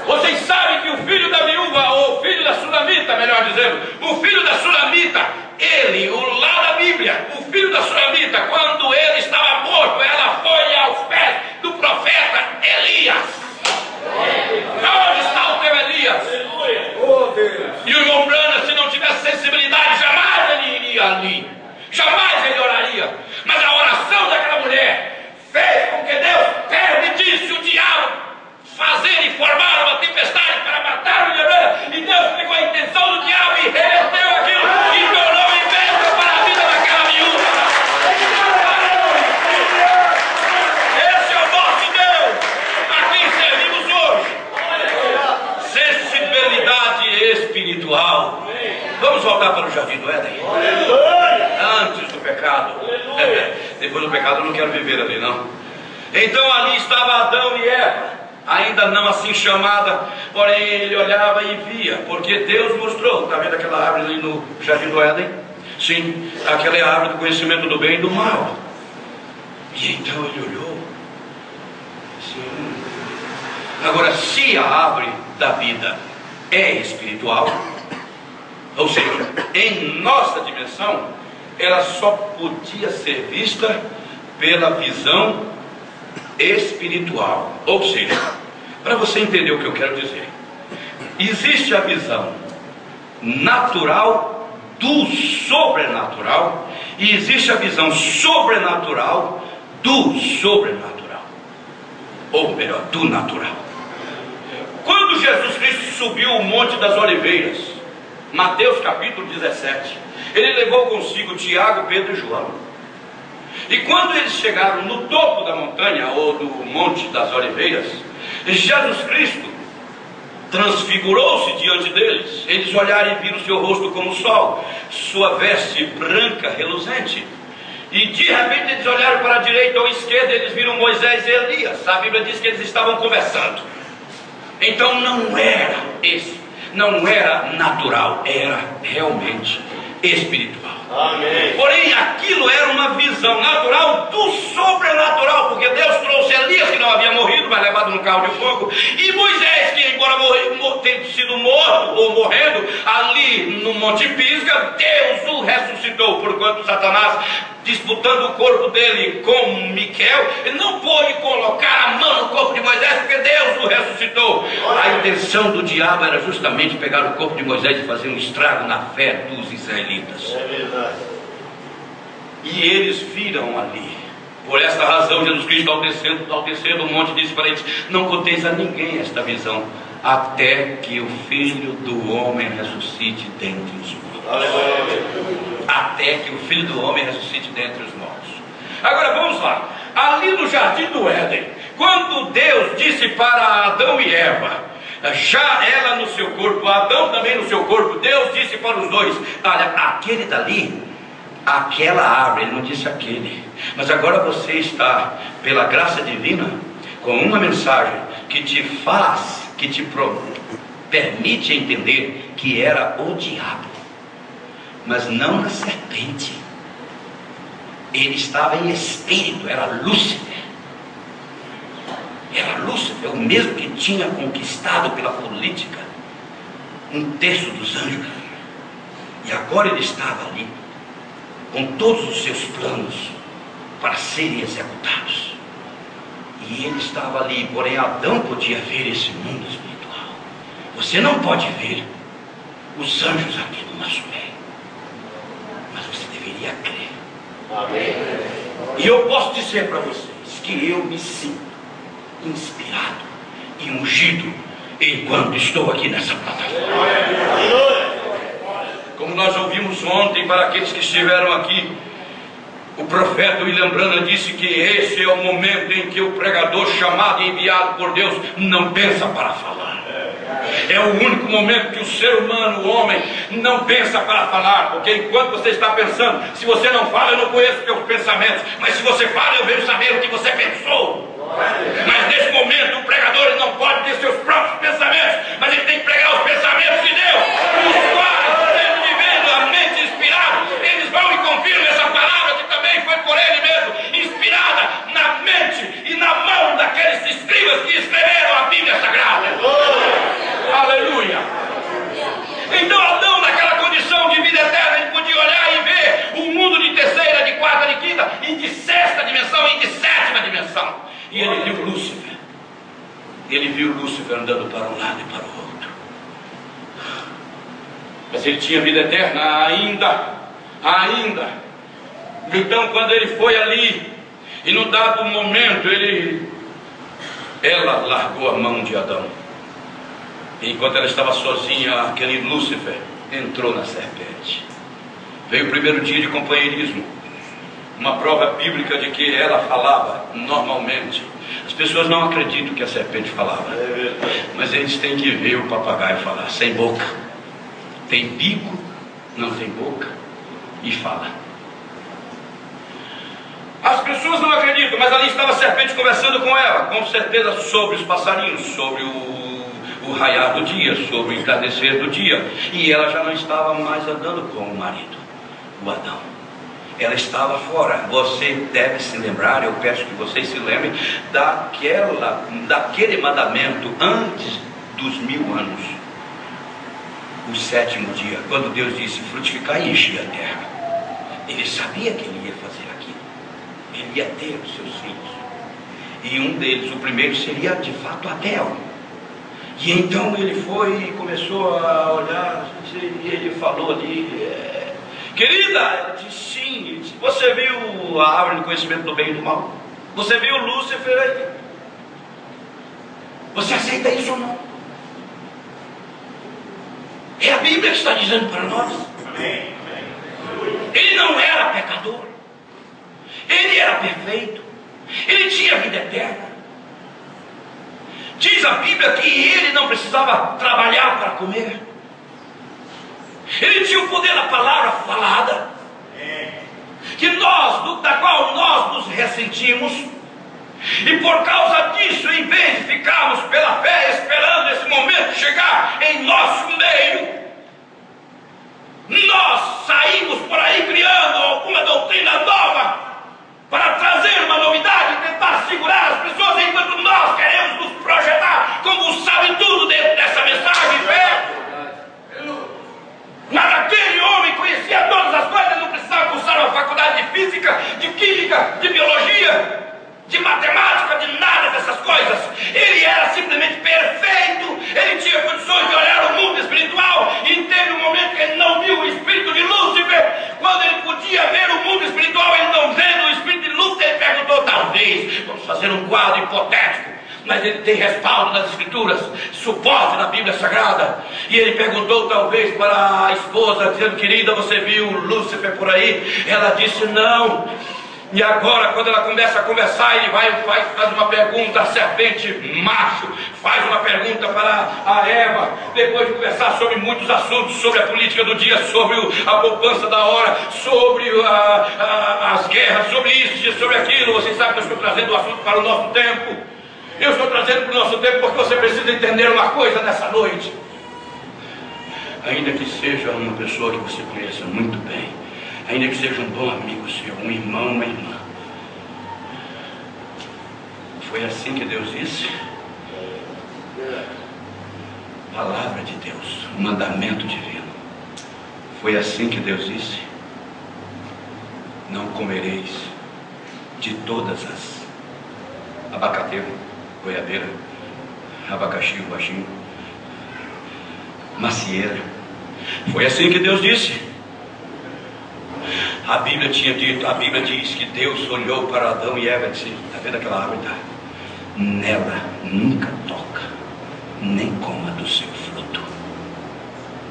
Vocês sabem que o filho da viúva, ou o filho da Sunamita, melhor dizendo, o filho da Sunamita, ele, o lá da Bíblia, o filho da Sunamita, quando ele estava morto, ela foi aos pés do profeta Elias. Onde está o teu Elias? E o irmão Branham, se não tivesse sensibilidade, jamais ele iria ali, jamais ele oraria. Mas a oração daquela mulher fez com que Deus permitisse o diabo fazer e formar uma tempestade para matar o William Branham. E Deus pegou a intenção do diabo e reverteu aquilo e tornou em bênção para a vida daquela viúva. Esse é o nosso Deus, a quem servimos hoje. Sensibilidade espiritual. Vamos voltar para o Jardim do Éden. Antes do pecado. Depois do pecado eu não quero viver ali, não. Então ali estava Adão e Eva, ainda não assim chamada, porém ele olhava e via, porque Deus mostrou. Está vendo aquela árvore ali no Jardim do Éden? Sim, aquela é a árvore do conhecimento do bem e do mal. E então ele olhou. Sim. Agora, se a árvore da vida é espiritual, ou seja, em nossa dimensão, ela só podia ser vista pela visão espiritual. Ou seja, para você entender o que eu quero dizer, existe a visão natural do sobrenatural e existe a visão sobrenatural do sobrenatural, ou melhor, do natural. Quando Jesus Cristo subiu o Monte das Oliveiras, Mateus capítulo 17, ele levou consigo Tiago, Pedro e João. E quando eles chegaram no topo da montanha, ou do Monte das Oliveiras, Jesus Cristo transfigurou-se diante deles. Eles olharam e viram seu rosto como o sol, sua veste branca, reluzente. E de repente eles olharam para a direita ou a esquerda, eles viram Moisés e Elias. A Bíblia diz que eles estavam conversando. Então não era natural, era realmente espiritual. Amém. Porém aquilo era uma visão natural do sobrenatural, porque Deus trouxe Elias, que não havia morrido, mas levado no carro de fogo, e Moisés, que embora tenha sido morto ou morrendo ali no Monte Pisga, Deus o ressuscitou, porquanto Satanás, disputando o corpo dele com Miquel, ele não pôde colocar a mão no corpo de Moisés, porque Deus o ressuscitou. A intenção do diabo era justamente pegar o corpo de Moisés e fazer um estrago na fé dos israelitas. É verdade. E eles viram ali. Por esta razão, Jesus Cristo, ao descer do monte, disse para eles: não conteis a ninguém esta visão, até que o Filho do Homem ressuscite dentre os mortos. Aleluia. Até que o Filho do Homem ressuscite dentre os mortos. Agora vamos lá. Ali no Jardim do Éden, quando Deus disse para Adão e Eva, já ela no seu corpo, Adão também no seu corpo, Deus disse para os dois: olha, aquele dali, aquela árvore, ele não disse aquele, mas agora você está, pela graça divina, com uma mensagem que te faz, que te permite entender que era o diabo, mas não a serpente. Ele estava em espírito, era Lúcifer. Era Lúcifer, o mesmo que tinha conquistado pela política um terço dos anjos. E agora ele estava ali, com todos os seus planos para serem executados. E ele estava ali, porém Adão podia ver esse mundo espiritual. Você não pode ver os anjos aqui no nosso meio, mas você deveria crer. Amém. E eu posso dizer para vocês que eu me sinto inspirado e ungido enquanto estou aqui nessa plataforma. Como nós ouvimos ontem, para aqueles que estiveram aqui, o profeta William Branham disse que esse é o momento em que o pregador chamado e enviado por Deus não pensa para falar. É o único momento que o ser humano, o homem, não pensa para falar, porque enquanto você está pensando, se você não fala, eu não conheço teus pensamentos, mas se você fala, eu venho saber o que você pensou. Mas nesse momento o pregador não pode ter seus próprios pensamentos, mas ele tem que pregar os pensamentos de Deus, os quais, ele vivendo a mente inspirada, eles vão e confirmam essa palavra que também foi por ele mesmo, inspirada na mente e na mão daqueles escribas que escreveram a Bíblia Sagrada. Aleluia! Então Adão, naquela condição de vida eterna, ele podia olhar e ver o mundo de terceira, de quarta, de quinta e de sexta dimensão e de sétima dimensão. E ele viu Lúcifer. Ele viu Lúcifer andando para um lado e para o outro. Mas ele tinha vida eterna ainda. Então quando ele foi ali, e no dado momento ela largou a mão de Adão. E enquanto ela estava sozinha, aquele Lúcifer entrou na serpente. Veio o primeiro dia de companheirismo, uma prova bíblica de que ela falava normalmente. As pessoas não acreditam que a serpente falava, mas eles têm que ver o papagaio falar, sem boca. Tem bico, não tem boca, e fala. As pessoas não acreditam, mas ali estava a serpente conversando com ela, com certeza sobre os passarinhos, sobre o raiar do dia, sobre o entardecer do dia. E ela já não estava mais andando com o marido, o Adão. Ela estava fora. Você deve se lembrar, eu peço que vocês se lembrem daquele mandamento antes dos 1000 anos, o 7º dia, quando Deus disse frutificar e encher a terra. Ele sabia que ele ia fazer aquilo, ele ia ter os seus filhos, e um deles, o primeiro, seria de fato Abel. E então ele foi e começou a olhar, e ele falou ali, querida, ela disse sim. Ele disse, você viu a árvore do conhecimento do bem e do mal? Você viu Lúcifer aí? Você aceita isso ou não? É a Bíblia que está dizendo para nós. Ele não era pecador, ele era perfeito, ele tinha vida eterna. Diz a Bíblia que ele não precisava trabalhar para comer. Ele tinha o poder da palavra falada, da qual nós nos ressentimos. E por causa disso, em vez de ficarmos pela fé esperando esse momento chegar em nosso meio, nós saímos por aí criando alguma doutrina nova para trazer uma novidade e tentar segurar as pessoas, enquanto nós queremos nos projetar como sabe tudo dentro dessa mensagem. Mas aquele homem conhecia todas as coisas, não precisava cursar uma faculdade de física, de química, de biologia, de matemática, de nada dessas coisas. Ele era simplesmente perfeito. Ele tinha condições de olhar o mundo espiritual, e teve um momento que ele não viu o espírito de Lúcifer. Quando ele podia ver o mundo espiritual, ele não vendo o espírito de Lúcifer, ele perguntou, talvez, vamos fazer um quadro hipotético, mas ele tem respaldo nas escrituras, suporte na Bíblia Sagrada. E ele perguntou talvez para a esposa, dizendo, querida, você viu Lúcifer por aí? Ela disse, não. E agora, quando ela começa a conversar, ele faz uma pergunta, a serpente macho faz uma pergunta para a Eva, depois de conversar sobre muitos assuntos, sobre a política do dia, sobre a poupança da hora, sobre as guerras, sobre isso, sobre aquilo. Vocês sabem que eu estou trazendo o assunto para o nosso tempo. Eu estou trazendo para o nosso tempo porque você precisa entender uma coisa nessa noite. Ainda que seja uma pessoa que você conheça muito bem, ainda que seja um bom amigo seu, um irmão, uma irmã. Foi assim que Deus disse. Palavra de Deus, um mandamento divino. Foi assim que Deus disse: não comereis de todas as abacateiro, goiabeira, abacaxi, baixinho, macieira. Foi assim que Deus disse. A Bíblia tinha dito, a Bíblia diz que Deus olhou para Adão e Eva e disse: está vendo aquela árvore? Tá? Nela nunca toca, nem coma do seu fruto.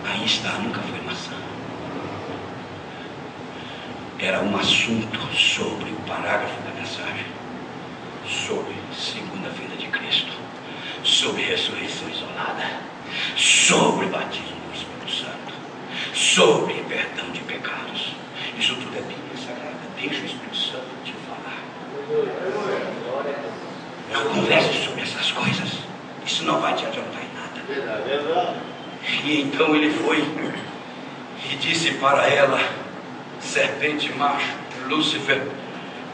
Aí está, nunca foi maçã. Era um assunto sobre o parágrafo da mensagem, sobre segunda-feira de Cristo, sobre ressurreição isolada, sobre batismo do Espírito Santo, sobre perdão de pecados. Isso tudo é Bíblia Sagrada. Deixa o Espírito Santo te falar. Não converse sobre essas coisas. Isso não vai te adiantar em nada. E então ele foi e disse para ela, serpente macho, Lúcifer,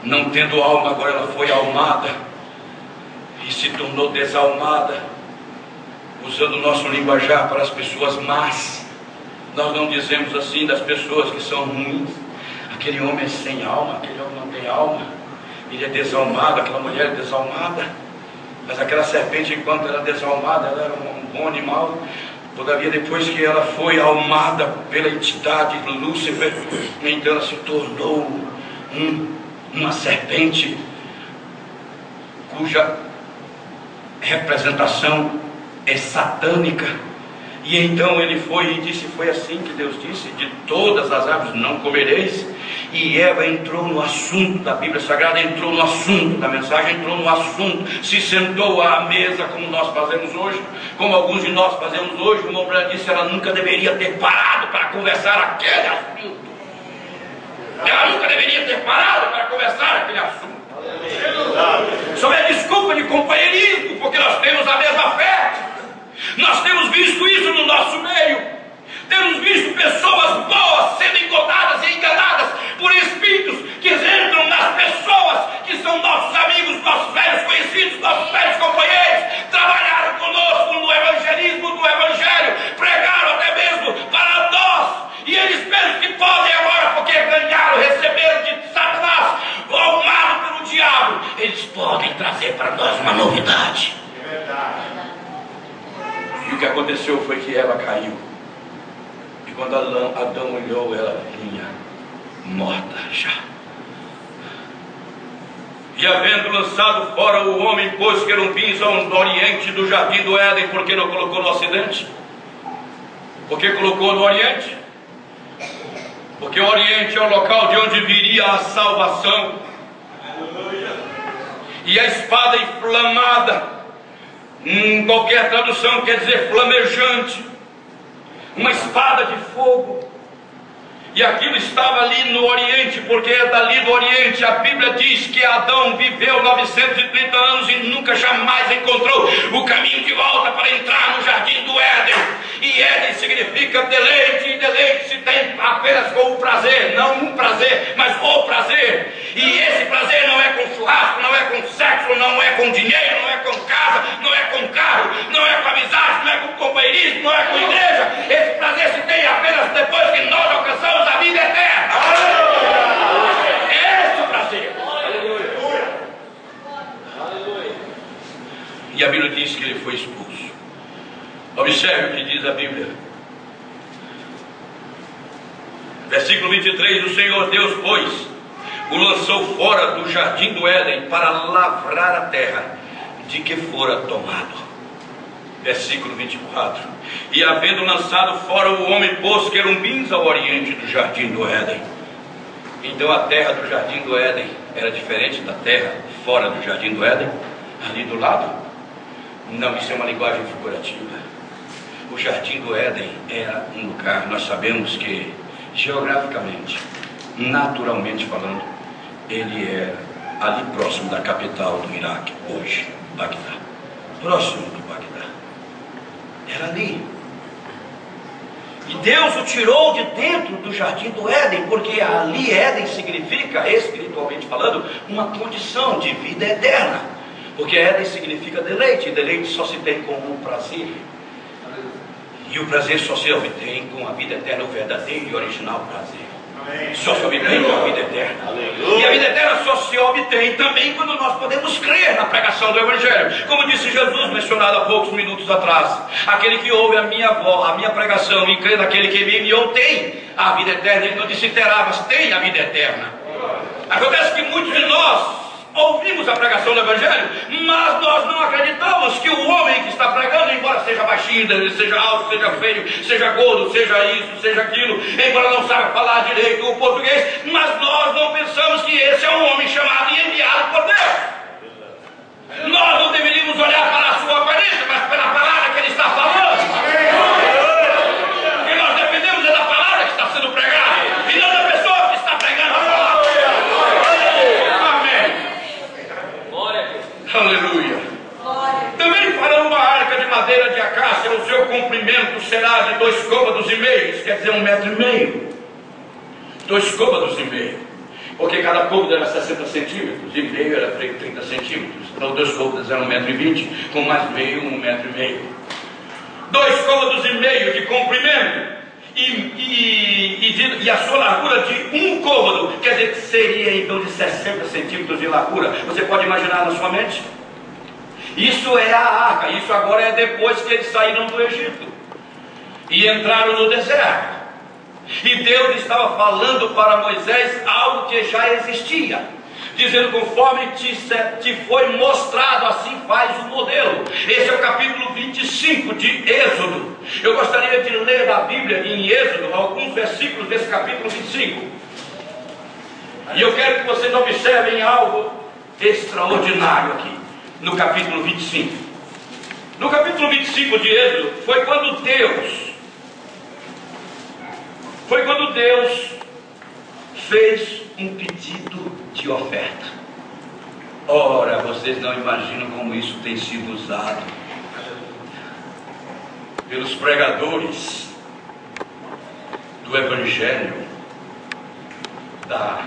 não tendo alma, agora ela foi almada e se tornou desalmada, usando o nosso linguajar para as pessoas más. Nós não dizemos assim das pessoas que são ruins. Aquele homem é sem alma, aquele homem não tem alma, ele é desalmado, aquela mulher é desalmada. Mas aquela serpente, enquanto era desalmada, ela era um bom animal. Todavia, depois que ela foi almada pela entidade Lúcifer, então ela se tornou uma serpente cuja representação é satânica. E então ele foi e disse, foi assim que Deus disse, de todas as árvores não comereis. E Eva entrou no assunto da Bíblia Sagrada, entrou no assunto da mensagem, entrou no assunto, se sentou à mesa como nós fazemos hoje, como alguns de nós fazemos hoje. Como a mulher disse, ela nunca deveria ter parado para conversar aquele assunto. Ela nunca deveria ter parado para conversar aquele assunto. Sob a desculpa de companheirismo, porque nós temos a mesma fé. Nós temos visto isso no nosso meio. Temos visto pessoas boas sendo engodadas e enganadas por espíritos que entram nas pessoas que são nossos amigos, nossos velhos conhecidos, nossos velhos companheiros. Trabalharam conosco no evangelismo do evangelho, pregaram até mesmo para nós. E eles pensam que podem agora, porque ganharam, receberam de Satanás, almado pelo diabo, eles podem trazer para nós uma novidade. É verdade. E o que aconteceu foi que Eva caiu. E quando Adão olhou, ela vinha morta já. E havendo lançado fora o homem, pôs querubins ao oriente do jardim do Éden. Por que não colocou no ocidente? Por que colocou no oriente? Porque o oriente é o local de onde viria a salvação. E a espada inflamada, em qualquer tradução quer dizer flamejante, uma espada de fogo. E aquilo estava ali no Oriente, porque é dali do Oriente. A Bíblia diz que Adão viveu 930 anos e nunca jamais encontrou o caminho de volta para entrar no jardim do Éden. E Éden significa deleite, e deleite se tem apenas com o prazer, não um prazer, mas o prazer. E esse prazer não é com churrasco, não é com sexo, não é com dinheiro, não é com casa, não é com carro, não é com amizade, não é com companheirismo, não é com igreja. Esse prazer se tem apenas depois que nós alcançamos a vida eterna. Esse é o prazer. E a Bíblia diz que ele foi expulso. Observe o que diz a Bíblia. Versículo 23. O Senhor Deus, pois, o lançou fora do jardim do Éden para lavrar a terra de que fora tomado. Versículo 24. E havendo lançado fora o homem, pôs querubins ao oriente do jardim do Éden. Então a terra do jardim do Éden era diferente da terra fora do jardim do Éden, ali do lado? Não, isso é uma linguagem figurativa. O jardim do Éden era um lugar, nós sabemos que geograficamente, naturalmente falando, ele era ali próximo da capital do Iraque, hoje, Bagdá. Próximo do Bagdá. Era ali. E Deus o tirou de dentro do jardim do Éden, porque ali Éden significa, espiritualmente falando, uma condição de vida eterna. Porque Éden significa deleite, e deleite só se tem com o prazer. E o prazer só se obtém com a vida eterna, o verdadeiro e original prazer. Só se obtém com a vida eterna. E a vida eterna só se obtém também quando nós podemos crer na pregação do Evangelho. Como disse Jesus, mencionado há poucos minutos atrás: aquele que ouve a minha voz, a minha pregação, e crê naquele que me enviou, tem a vida eterna. Ele não disse terá, mas tem a vida eterna. Acontece que muitos de nós ouvimos a pregação do Evangelho, mas nós não acreditamos que o homem que está pregando, embora seja baixinho, seja alto, seja feio, seja gordo, seja isso, seja aquilo, embora não saiba falar direito o português, mas nós não pensamos que esse é um homem chamado e enviado por Deus. Nós não deveríamos olhar para a sua aparência, mas pela palavra que ele está falando. E nós dependemos da palavra que está sendo pregada, e não da pessoa que está pregando a palavra. Aleluia. Também farão uma arca de madeira de acácia, o seu comprimento será de 2 côvados e meio, quer dizer 1,5 metro. 2 côvados e meio, porque cada côvado era 60 centímetros, e meio era 30 centímetros, então 2 côvados eram 1,20 metro, com mais meio 1,5 metro. 2 côvados e meio de comprimento, e a sua largura de 1 côvado, quer dizer que seria então de 60 centímetros de largura. Você pode imaginar na sua mente? Isso é a arca. Isso agora é depois que eles saíram do Egito e entraram no deserto, e Deus estava falando para Moisés algo que já existia, dizendo: conforme te foi mostrado, assim faz o modelo. Esse é o capítulo 25 de Êxodo. Eu gostaria de ler da Bíblia em Êxodo alguns versículos desse capítulo 25. E eu quero que vocês observem algo extraordinário aqui, no capítulo 25. No capítulo 25 de Êxodo, foi quando Deus fez um pedido de oferta. Ora, vocês não imaginam como isso tem sido usado pelos pregadores do Evangelho da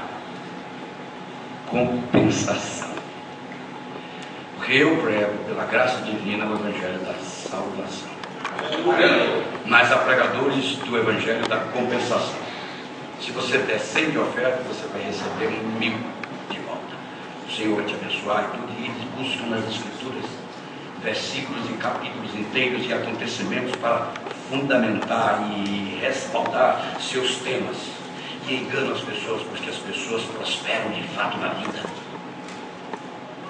compensação. Porque eu prego pela graça divina o Evangelho da salvação, mas há pregadores do Evangelho da compensação. Se você der 100 de oferta, você vai receber 1000 de volta. O Senhor te abençoar e tudo. E eles buscam nas Escrituras versículos e capítulos inteiros e acontecimentos para fundamentar e respaldar seus temas. E enganam as pessoas, porque as pessoas prosperam de fato na vida,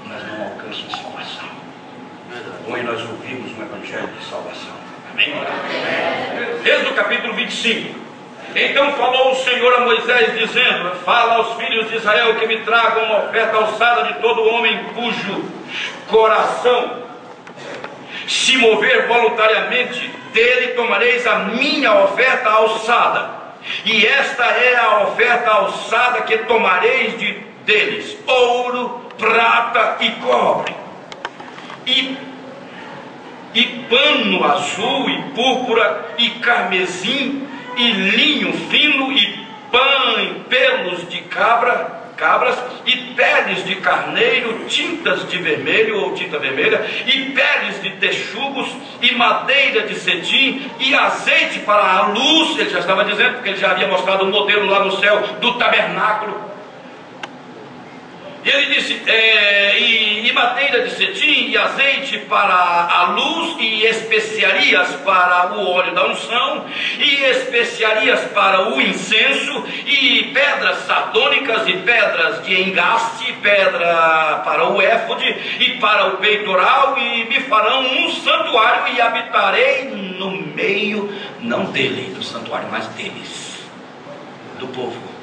mas não alcançam a salvação. Bom, e nós ouvimos um Evangelho de salvação. Amém? Desde o capítulo 25. Então falou o Senhor a Moisés, dizendo: fala aos filhos de Israel que me tragam uma oferta alçada de todo homem cujo coração se mover voluntariamente, dele tomareis a minha oferta alçada. E esta é a oferta alçada que tomareis deles: ouro, prata e cobre, e pano azul, e púrpura, e carmesim, e linho fino, e pelos de cabras, e peles de carneiro, tintas de vermelho ou tinta vermelha, e peles de texugos, e madeira de cetim, e azeite para a luz. Ele já estava dizendo, porque ele já havia mostrado o modelo lá no céu do tabernáculo. E ele disse, e madeira de cetim, e azeite para a luz, e especiarias para o óleo da unção, e especiarias para o incenso, e pedras sardônicas, e pedras de engaste, pedra para o éfode, e para o peitoral, e me farão um santuário, e habitarei no meio, não dele, do santuário, mas deles, do povo.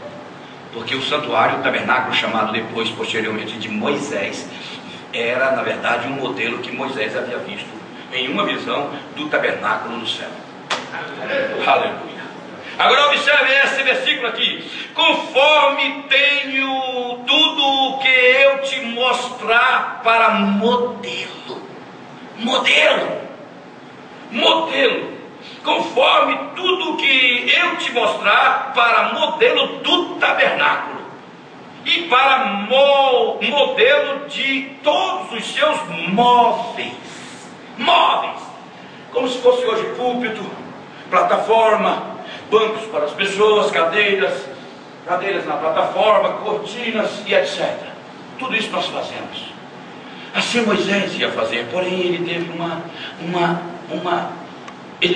Porque o santuário, o tabernáculo, chamado depois, posteriormente, de Moisés, era, na verdade, um modelo que Moisés havia visto em uma visão do tabernáculo no céu. Aleluia. Agora observe esse versículo aqui: conforme tenho tudo o que eu te mostrar para modelo. Conforme tudo o que te mostrar para modelo do tabernáculo e para modelo de todos os seus móveis, como se fosse hoje púlpito, plataforma, bancos para as pessoas, cadeiras na plataforma, cortinas e etc. Tudo isso nós fazemos. Assim Moisés ia fazer, porém ele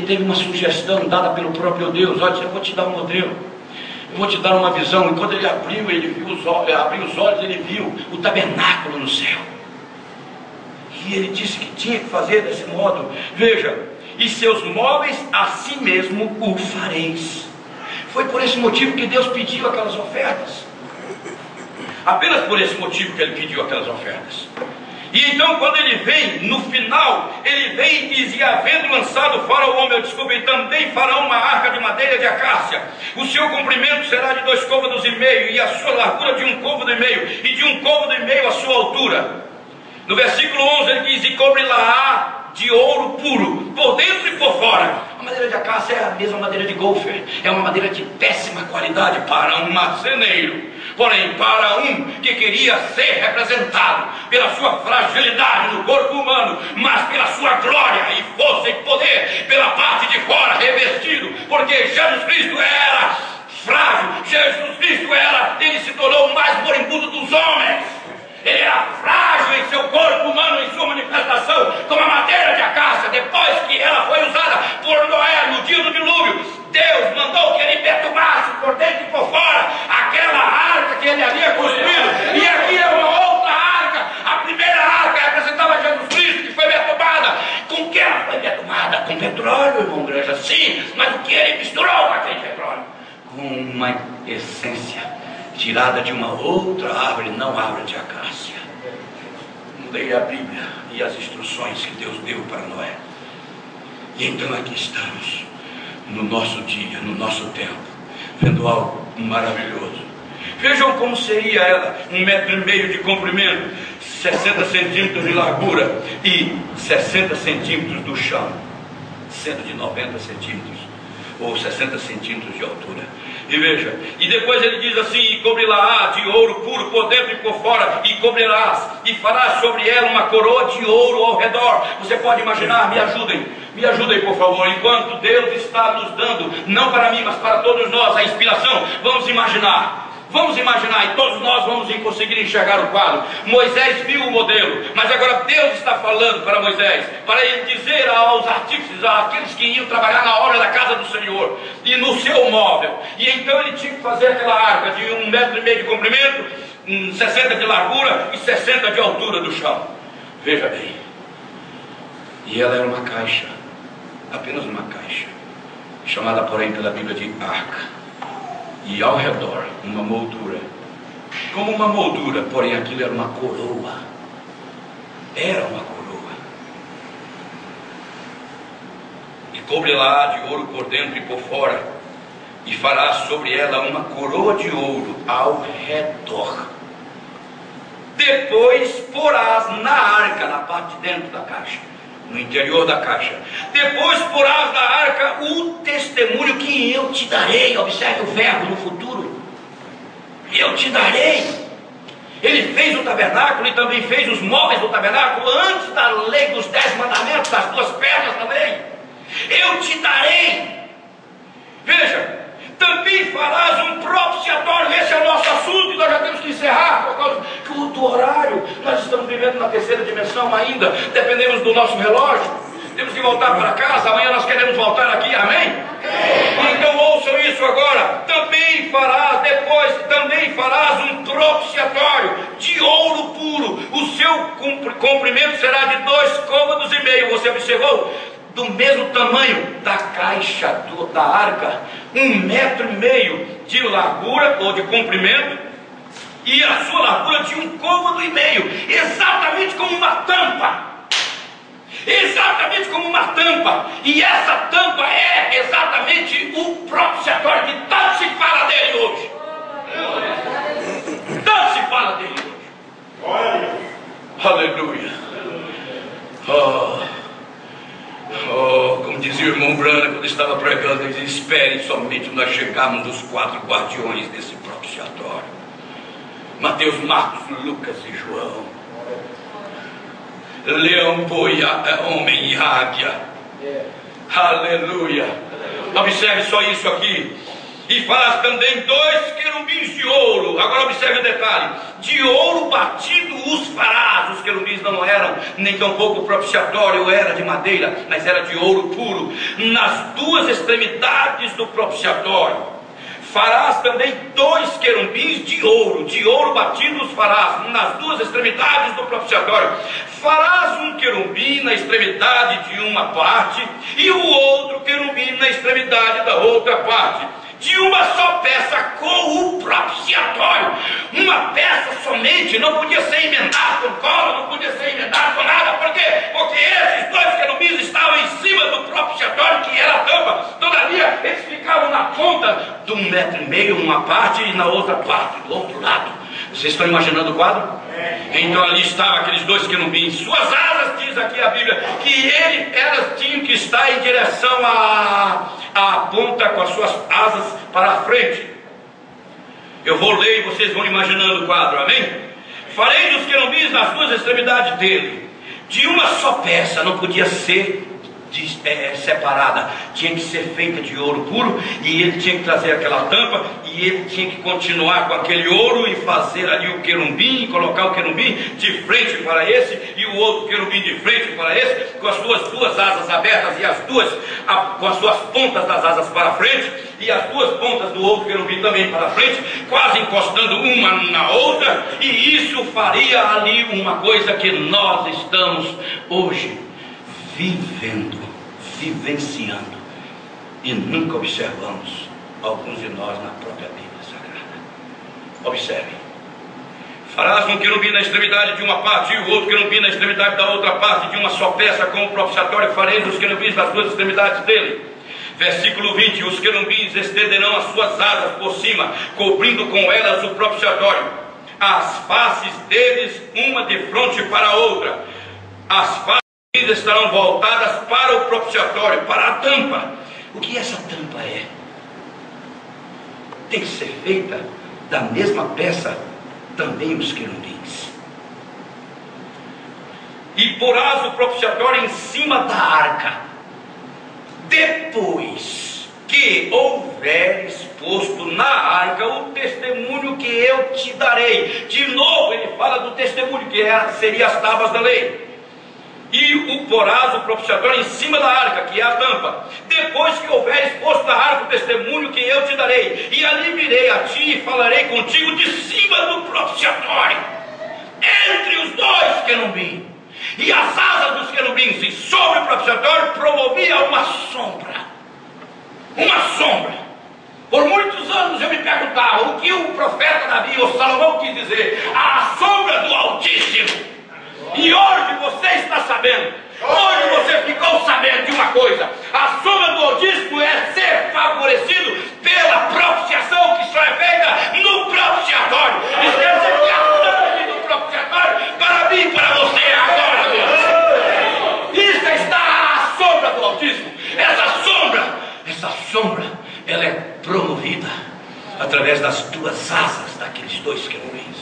teve uma sugestão dada pelo próprio Deus. Olha, eu vou te dar um modelo, eu vou te dar uma visão. E quando ele abriu os olhos, ele viu o tabernáculo no céu. E ele disse que tinha que fazer desse modo. Veja, e seus móveis a si mesmo o fareis. Foi por esse motivo que Deus pediu aquelas ofertas. Apenas por esse motivo que ele pediu aquelas ofertas. E então quando ele vem, no final, ele vem e diz: e havendo lançado fora o homem, eu descobri, também fará uma arca de madeira de acácia. O seu comprimento será de 2,5 côvados, e a sua largura de 1,5 côvado, e de 1,5 côvado a sua altura. No versículo 11 ele diz: e cobre-la de ouro puro, por dentro e por fora. A madeira de acácia é a mesma madeira de golfer, é uma madeira de péssima qualidade para um marceneiro. Porém, para um que queria ser representado pela sua fragilidade no corpo humano, mas pela sua glória e força e poder, pela parte de fora revestido, porque Jesus Cristo era frágil, ele se tornou o mais moribundo dos homens. Ele era frágil em seu corpo humano, em sua manifestação, como a madeira de acácia. Depois que ela foi usada por Noé no dia do dilúvio, Deus mandou que ele betumasse por dentro e por fora aquela arca que ele havia construído. E aqui é uma outra arca. A primeira arca representava Jesus Cristo, que foi betumada. Com que ela foi betumada? Com petróleo, irmão Granja, sim. Mas o que ele misturou com aquele petróleo? Com uma essência tirada de uma outra árvore, não árvore de acácia. Leia a Bíblia e as instruções que Deus deu para Noé. E então aqui estamos, no nosso dia, no nosso tempo, vendo algo maravilhoso. Vejam como seria ela: 1,5 metro de comprimento, 60 centímetros de largura e 60 centímetros do chão, sendo de 90 centímetros ou 60 centímetros de altura. E veja, e depois ele diz assim: e cobri-la de ouro puro por dentro e por fora, e cobrirás, e farás sobre ela uma coroa de ouro ao redor. Você pode imaginar? Me ajudem por favor, enquanto Deus está nos dando, não para mim, mas para todos nós, a inspiração. Vamos imaginar, e todos nós vamos conseguir enxergar o quadro. Moisés viu o modelo, mas agora Deus está falando para Moisés, para ele dizer aos artífices, àqueles que iam trabalhar na obra da casa do Senhor, e no seu móvel. E então ele tinha que fazer aquela arca de 1,5 metro de comprimento, 60 de largura e 60 de altura do chão. Veja bem, e ela era uma caixa, apenas uma caixa, chamada porém pela Bíblia de arca. E ao redor uma moldura, como uma moldura, porém aquilo era uma coroa. Era uma coroa. E cobre-la de ouro por dentro e por fora, e farás sobre ela uma coroa de ouro ao redor. Depois porás na arca, na parte de dentro da caixa, no interior da caixa. Depois porás na arca o testemunho que eu te darei. Observe o verbo no futuro. Eu te darei. Ele fez o tabernáculo e também fez os móveis do tabernáculo antes da lei dos 10 mandamentos, das 2 pernas da lei. Eu te darei. Veja, também farás um propiciatório. Esse é o nosso assunto e nós já temos que encerrar por causa do horário. Nós estamos vivendo na 3ª dimensão ainda, dependemos do nosso relógio. Temos que voltar para casa, amanhã nós queremos voltar aqui, amém? Então ouçam isso agora. Também farás um propiciatório de ouro puro. O seu comprimento será de 2,5 côvados. Você observou? Do mesmo tamanho da caixa da arca, 1,5 metro de largura ou de comprimento, e a sua largura de 1,5 côvado, exatamente como uma tampa. Exatamente como uma tampa. E essa tampa é exatamente o propiciatório que tanto se fala dele hoje. Tanto se fala dele hoje. Aleluia. Oh, como dizia o irmão Branham quando estava pregando, ele Espere somente nós chegarmos nos 4 guardiões desse propiciatório: Mateus, Marcos, Lucas e João. Leão, boi, homem e águia. Aleluia. Observe só isso aqui. E faz também 2 querubins de ouro. Agora observe o detalhe: de ouro batido os farás. Os querubins não eram, nem tampouco o propiciatório era de madeira, mas era de ouro puro, nas 2 extremidades do propiciatório. Farás também 2 querubins de ouro batido os farás nas 2 extremidades do propiciatório. Farás um querubim na extremidade de uma parte, e o outro querubim na extremidade da outra parte, de uma só peça com o propiciatório. Uma peça somente, não podia ser emendado com cola, não podia ser emendado com nada. Por quê? Porque esses 2 querubins estavam em cima do propiciatório, que era a tampa. Todavia, eles ficavam na ponta de 1,5 metro uma parte e na outra parte, do outro lado. Vocês estão imaginando o quadro? Então ali estavam aqueles 2 querubins. Suas asas, diz aqui a Bíblia, que elas tinham que estar em direção à ponta, com as suas asas para a frente. Eu vou ler e vocês vão imaginando o quadro, amém? Farei dos querubins nas 2 extremidades dele, de uma só peça, não podia ser separada, tinha que ser feita de ouro puro, e ele tinha que trazer aquela tampa, e ele tinha que continuar com aquele ouro e fazer ali o querubim, e colocar o querubim de frente para esse, e o outro querubim de frente para esse, com as suas 2 asas abertas, e com as suas pontas das asas para frente, e as 2 pontas do outro querubim também para frente, quase encostando uma na outra. E isso faria ali uma coisa que nós estamos hoje vivenciando, e nunca observamos, alguns de nós, na própria Bíblia Sagrada. Observe: farás um querubim na extremidade de uma parte, e o outro querubim na extremidade da outra parte, de uma só peça com o propiciatório. Farei dos querubins nas 2 extremidades dele. Versículo 20: os querubins estenderão as suas asas por cima, cobrindo com elas o propiciatório, as faces deles uma de frente para a outra. As faces estarão voltadas para o propiciatório, para a tampa. O que essa tampa é? Tem que ser feita da mesma peça também os querubins. E porás o propiciatório em cima da arca, depois que houveres posto na arca o testemunho que eu te darei. De novo ele fala do testemunho, que seria as tábuas da lei. E o porás o propiciatório em cima da arca, que é a tampa, depois que houveres posto na arca o testemunho que eu te darei, e ali virei a ti e falarei contigo de cima do propiciatório, entre os 2 querubins, e as asas dos querubins, e sobre o propiciatório promovia uma sombra. Por muitos anos eu me perguntava o que o profeta Davi ou Salomão quis dizer: a sombra do Altíssimo. E hoje você está sabendo, hoje você ficou sabendo de uma coisa: a sombra do Altíssimo é ser favorecido pela propiciação que só é feita no propiciatório. Isso quer dizer que a sombra do propiciatório para mim e para você é agora mesmo. Isso está a sombra do Altíssimo. Essa sombra, ela é promovida através das 2 asas daqueles 2 querubins.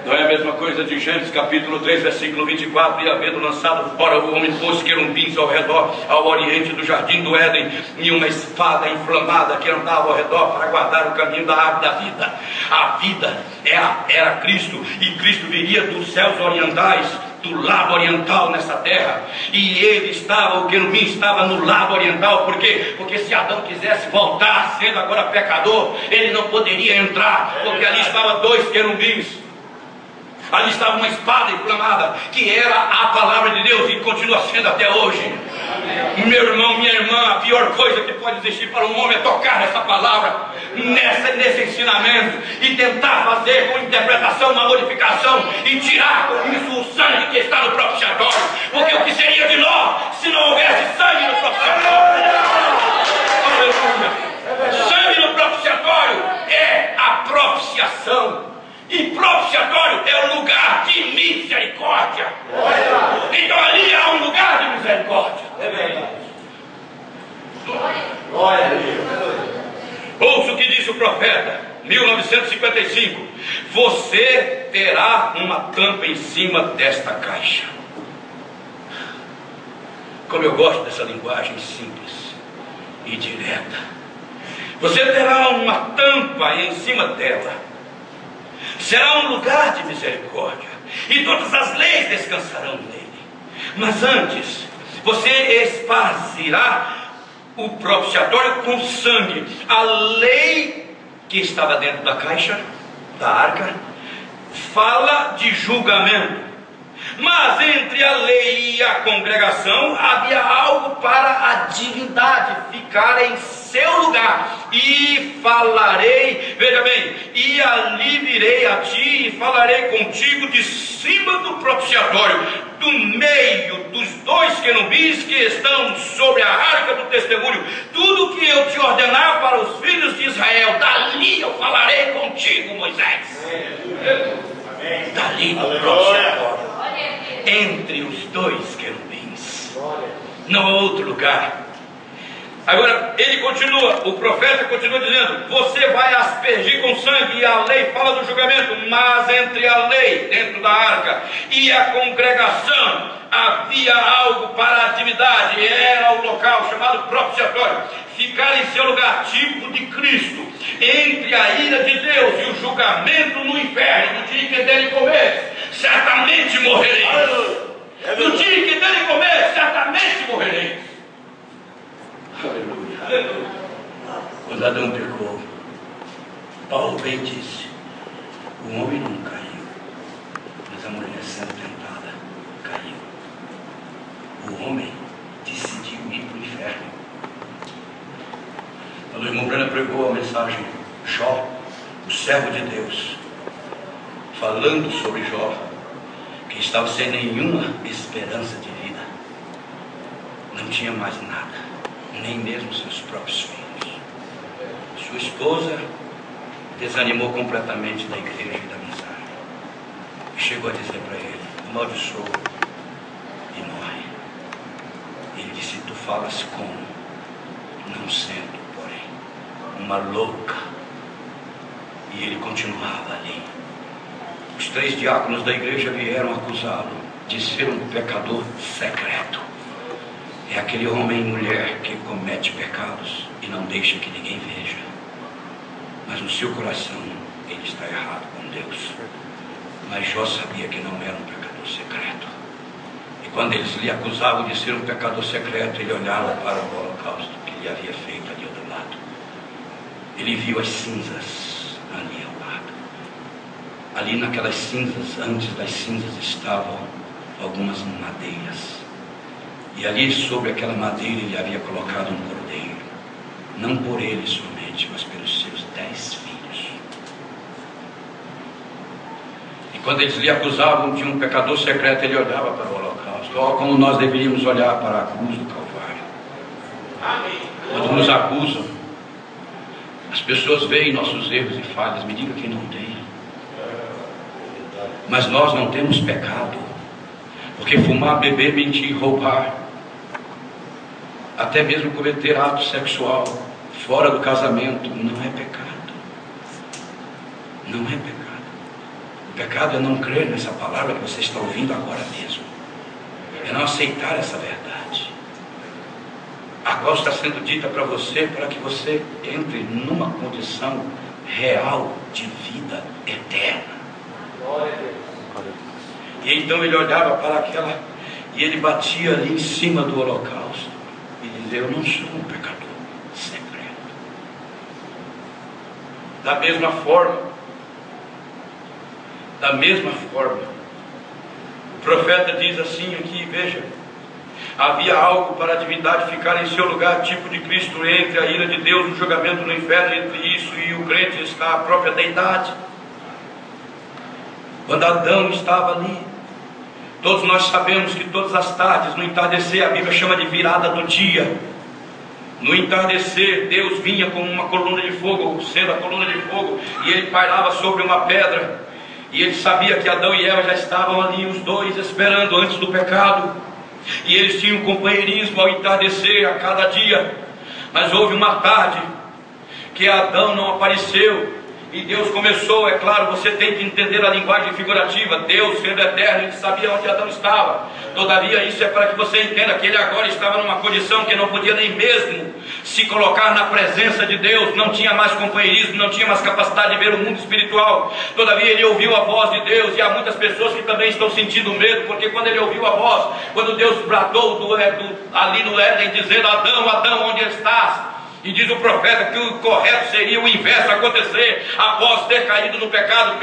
Não é a mesma coisa de Gênesis capítulo 3, versículo 24: e havendo lançado fora o homem, pôs querubins ao redor, ao oriente do jardim do Éden, e uma espada inflamada que andava ao redor para guardar o caminho da árvore da vida. A vida era Cristo, e Cristo viria dos céus orientais, do lado oriental nessa terra, e o querubim estava no lado oriental. Por quê? Porque se Adão quisesse voltar, sendo agora pecador, ele não poderia entrar, porque ali estavam 2 querubins. Ali estava uma espada inflamada, que era a palavra de Deus, e continua sendo até hoje. Meu irmão, minha irmã, a pior coisa que pode existir para um homem é tocar nessa palavra, nesse ensinamento, e tentar fazer com interpretação uma modificação, e tirar com isso o sangue que está no propiciatório. Porque o que seria de nós se não houvesse sangue no propiciatório? Aleluia! Sangue no propiciatório é a propiciação. E propiciatório é um lugar de misericórdia. Então ali há um lugar de misericórdia. Glória a Deus. o profeta, 1955, você terá uma tampa em cima desta caixa. Como eu gosto dessa linguagem simples e direta. Você terá uma tampa em cima dela. Será um lugar de misericórdia, e todas as leis descansarão nele. Mas antes, você esparcirá o propiciatório com sangue. A lei que estava dentro da caixa, da arca, fala de julgamento. Mas entre a lei e a congregação havia algo para a divindade ficar em seu lugar. E falarei, veja bem, e ali virei a ti e falarei contigo de cima do propiciatório, do meio dos dois querubins que estão sobre a arca do testemunho. Tudo que eu te ordenar para os filhos de Israel, dali eu falarei contigo, Moisés. Dali no propiciatório, entre os dois querubins, não há outro lugar. Agora ele continua, o profeta continua dizendo: você vai aspergir com sangue, e a lei fala do julgamento. Mas entre a lei dentro da arca e a congregação havia algo para a atividade. Era o local chamado propiciatório, ficar em seu lugar, tipo de Cristo, entre a ira de Deus e o julgamento no inferno. No dia em que dele comer, certamente morrereis. No dia em que dele comer, certamente morrereis. Aleluia. Aleluia. Quando Adão pecou, Paulo bem disse: o homem não caiu, mas a mulher sendo tentada caiu. O homem decidiu ir para o inferno. Quando o irmão Brana pregou a mensagem, Jó, o servo de Deus, falando sobre Jó, que estava sem nenhuma esperança de vida, não tinha mais nada, nem mesmo seus próprios filhos. Sua esposa desanimou completamente da igreja e da mensagem, e chegou a dizer para ele: amaldiçoa e morre. Ele disse: tu falas como, não sendo, porém, uma louca. E ele continuava ali. Os 3 diáconos da igreja vieram acusá-lo de ser um pecador secreto. É aquele homem e mulher que comete pecados e não deixa que ninguém veja, mas no seu coração ele está errado com Deus. Mas Jó sabia que não era um pecador secreto, e quando eles lhe acusavam de ser um pecador secreto, ele olhava para o holocausto que ele havia feito ali ao lado. Ele viu as cinzas ali ao lado. Ali naquelas cinzas, antes das cinzas, estavam algumas madeiras. E ali sobre aquela madeira ele havia colocado um cordeiro. Não por ele somente, mas pelos seus 10 filhos. E quando eles lhe acusavam de um pecador secreto, ele olhava para o holocausto. Ó, como nós deveríamos olhar para a cruz do Calvário. Quando nos acusam, as pessoas veem nossos erros e falhas. Me diga quem não tem. Mas nós não temos pecado, porque fumar, beber, mentir, roubar, até mesmo cometer ato sexual fora do casamento, não é pecado. Não é pecado. O pecado é não crer nessa palavra que você está ouvindo agora mesmo, é não aceitar essa verdade, a qual está sendo dita para você, para que você entre numa condição real de vida eterna. E então ele olhava para aquela, e ele batia ali em cima do holocausto e dizia: eu não sou um pecador secreto. Da mesma forma, o profeta diz assim aqui, veja: havia algo para a divindade ficar em seu lugar, tipo de Cristo, entre a ira de Deus, o julgamento no inferno. Entre isso e o crente está a própria deidade. Quando Adão estava ali, todos nós sabemos que todas as tardes, no entardecer, a Bíblia chama de virada do dia. No entardecer, Deus vinha como uma coluna de fogo, sendo a coluna de fogo, e ele pairava sobre uma pedra. E ele sabia que Adão e Eva já estavam ali, os dois, esperando antes do pecado. E eles tinham companheirismo ao entardecer a cada dia. Mas houve uma tarde que Adão não apareceu. E Deus começou, é claro, você tem que entender a linguagem figurativa. Deus, sendo eterno, ele sabia onde Adão estava. Todavia, isso é para que você entenda que ele agora estava numa condição que não podia nem mesmo se colocar na presença de Deus. Não tinha mais companheirismo, não tinha mais capacidade de ver o mundo espiritual. Todavia, ele ouviu a voz de Deus. E há muitas pessoas que também estão sentindo medo, porque quando ele ouviu a voz, quando Deus bradou ali no Éden, dizendo: Adão, Adão, onde estás? E diz o profeta que o correto seria o inverso acontecer. Após ter caído no pecado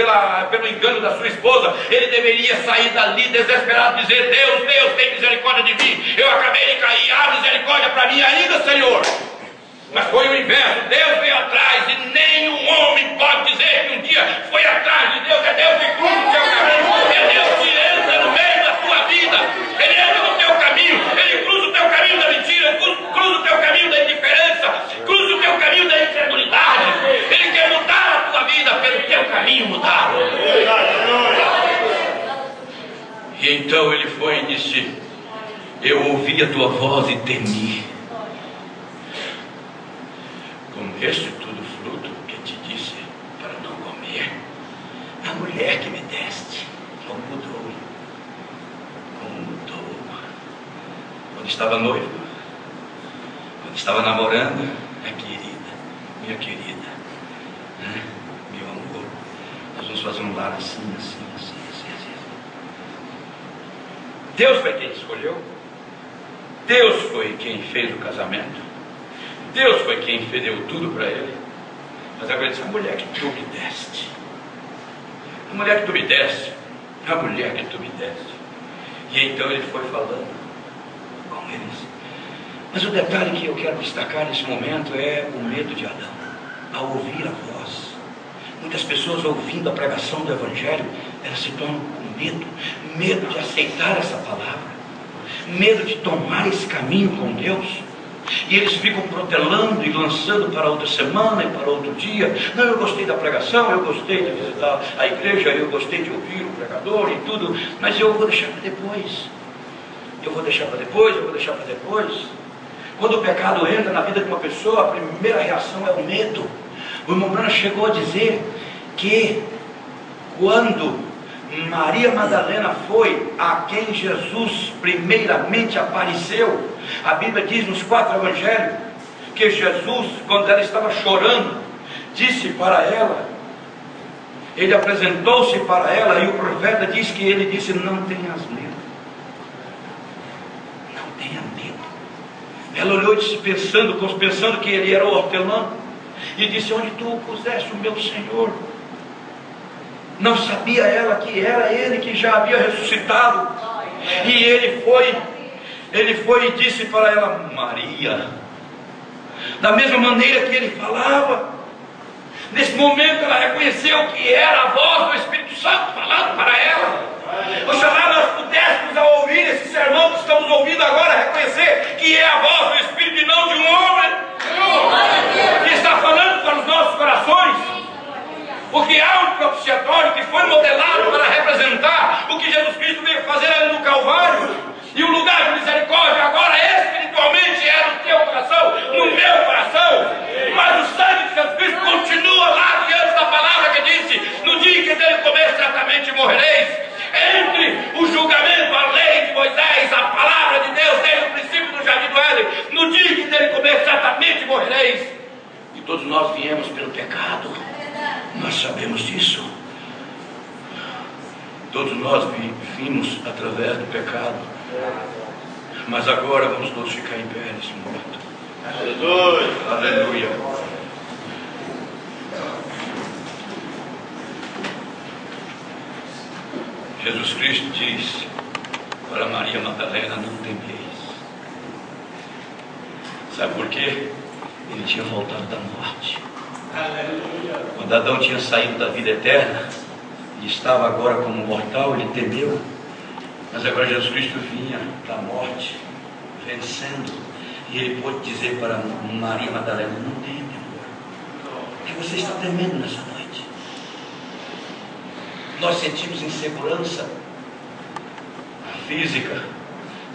pelo engano da sua esposa, ele deveria sair dali desesperado, dizer: Deus, Deus, tem misericórdia de mim, eu acabei de cair, há misericórdia para mim ainda, Senhor. Mas foi o inverso. Deus veio atrás, e nenhum homem pode dizer que um dia foi atrás de Deus. É Deus que cruza o teu caminho, é Deus que entra no meio da tua vida, ele entra no teu caminho, ele cruza o teu caminho da mentira, cruza o teu caminho da indiferença, cruza o teu caminho da incredulidade. Ele quer mudar a tua vida pelo teu caminho mudado. E então ele foi e disse: eu ouvi a tua voz e temi. Comeste tudo fruto que te disse para não comer. A mulher que me deste, como mudou. Quando estava noivo, quando estava namorando, minha querida, né? Meu amor, nós vamos fazer um lar assim. Deus foi quem escolheu. Deus foi quem fez o casamento. Deus foi quem deu tudo para ele. Mas agora ele disse: a mulher que tu me deste, a mulher que tu me deste, a mulher que tu me deste. E então ele foi falando com eles. Mas o detalhe que eu quero destacar nesse momento é o medo de Adão ao ouvir a voz. Muitas pessoas, ouvindo a pregação do Evangelho, elas se tornam com medo de aceitar essa palavra, medo de tomar esse caminho com Deus. E eles ficam protelando e lançando para outra semana e para outro dia. Não, eu gostei da pregação, eu gostei de visitar a igreja, eu gostei de ouvir o pregador e tudo, mas eu vou deixar para depois. Eu vou deixar para depois. Quando o pecado entra na vida de uma pessoa, a primeira reação é o medo. O irmão Branham chegou a dizer que quando Maria Madalena foi a quem Jesus primeiramente apareceu, a Bíblia diz nos 4 evangelhos que Jesus, quando ela estava chorando, disse para ela, ele apresentou-se para ela, e o profeta diz que ele disse: não tenhas medo, não tenha medo. Ela olhou e disse, pensando que ele era o hortelã, e disse: onde tu puseste o meu Senhor? Não sabia ela que era ele que já havia ressuscitado. E ele foi e disse para ela: Maria. Da mesma maneira que ele falava, nesse momento ela reconheceu que era a voz do Espírito Santo falando para ela. Oxalá nós pudéssemos, ao ouvir esse sermão que estamos ouvindo agora, reconhecer que é a voz do Espírito e não de um homem que está falando para os nossos corações. Porque há um propiciatório que foi modelado para representar o que Jesus Cristo veio fazer ali no Calvário. E o lugar de misericórdia agora espiritualmente era no teu coração, no meu coração. Mas o sangue de Jesus Cristo continua lá diante da palavra que disse: no dia que dele comer certamente morrereis. Entre o julgamento, a lei de Moisés, a palavra de Deus desde o princípio do jardim do Éden, no dia que dele comer certamente morrereis. E todos nós viemos pelo pecado. Nós sabemos disso. Todos nós vimos através do pecado. Mas agora vamos todos ficar em pé nesse momento. Aleluia. Jesus Cristo diz para Maria Madalena: não temeis. Sabe por quê? Ele tinha voltado da morte. Quando Adão tinha saído da vida eterna e estava agora como mortal, ele temeu. Mas agora Jesus Cristo vinha da morte, vencendo. E ele pôde dizer para Maria Madalena: não tenha temor. O que você está temendo nessa noite? Nós sentimos insegurança física,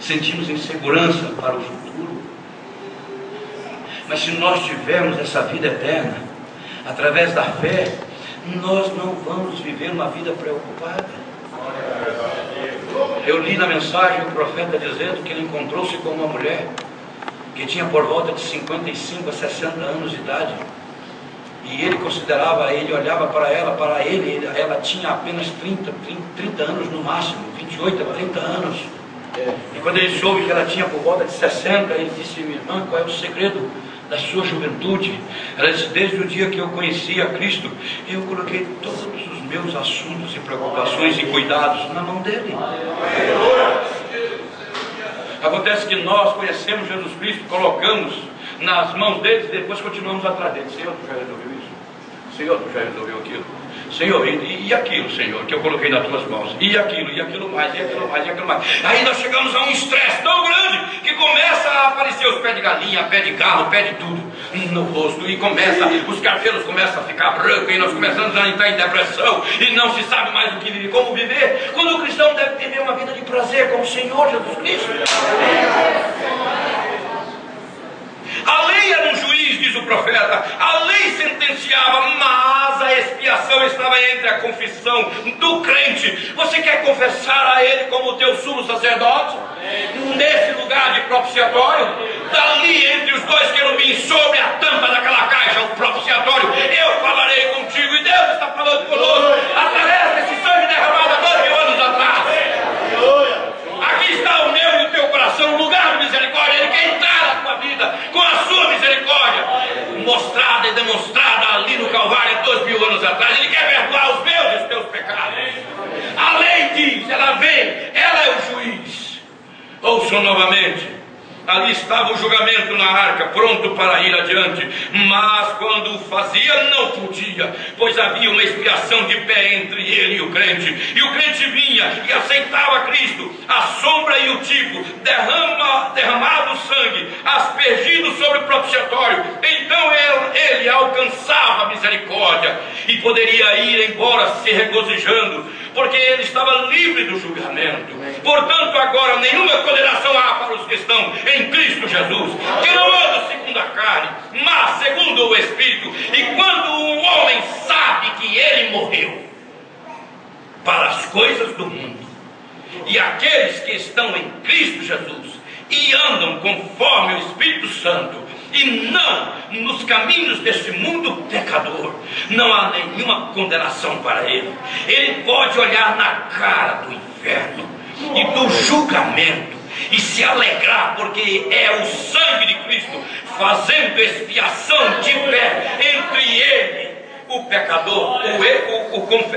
sentimos insegurança para o futuro. Mas se nós tivermos essa vida eterna, através da fé, nós não vamos viver uma vida preocupada. Eu li na mensagem o profeta dizendo que ele encontrou-se com uma mulher que tinha por volta de 55 a 60 anos de idade. E ele considerava, ele olhava para ele, ela tinha apenas 30 anos no máximo, 28 a 30 anos. E quando ele soube que ela tinha por volta de 60, ele disse: minha irmã, qual é o segredo da sua juventude? Ela disse: desde o dia que eu conheci a Cristo, eu coloquei todos os meus assuntos e preocupações e cuidados na mão dele. Acontece que nós conhecemos Jesus Cristo, colocamos nas mãos dele e depois continuamos atrás dele. Senhor, tu já resolveu isso? Senhor, tu já resolveu aquilo? Senhor, e aquilo, Senhor, que eu coloquei nas tuas mãos? E aquilo mais, e aquilo mais, e aquilo mais. Aí nós chegamos a um estresse tão grande que começa a aparecer os pés de galinha, pé de galo, pé de tudo no rosto. E os cabelos começam a ficar brancos e nós começamos a entrar em depressão e não se sabe mais o que viver, como viver. Quando o cristão deve viver uma vida de prazer com o Senhor Jesus Cristo. A lei era um juiz, diz o profeta, a lei sentenciava, mas a expiação estava entre a confissão do crente. Você quer confessar a ele como teu sumo sacerdote? Nesse lugar de propiciatório, dali entre os dois querubins, sobre a tampa daquela caixa, o propiciatório, eu falarei contigo, e Deus está falando conosco, através desse sangue derramado há 2.000 anos atrás. Aqui está o meu e o teu coração, um lugar de misericórdia. Ele quer entrar na tua vida com a sua misericórdia, mostrada e demonstrada ali no Calvário 2.000 anos atrás. Ele quer perdoar os meus e os teus pecados. A lei diz, ela vem, ela é o juiz. Ouçam novamente. Ali estava o julgamento na arca, pronto para ir adiante, mas quando o fazia não podia, pois havia uma expiação de pé entre ele e o crente vinha e aceitava Cristo, a sombra e o tipo, derramado o sangue, aspergido sobre o propiciatório. Então ele alcançava a misericórdia e poderia ir embora se regozijando, porque ele estava livre do julgamento. Portanto, agora nenhuma condenação há para os que estão em Cristo Jesus, que não andam segundo a carne, mas segundo o Espírito. E quando o homem sabe que ele morreu para as coisas do mundo, e aqueles que estão em Cristo Jesus e andam conforme o Espírito Santo, e não nos caminhos deste mundo pecador, não há nenhuma condenação para ele. Ele pode olhar na cara do inferno e do julgamento e se alegrar, porque é o sangue de Cristo fazendo expiação de pé entre ele, o pecador,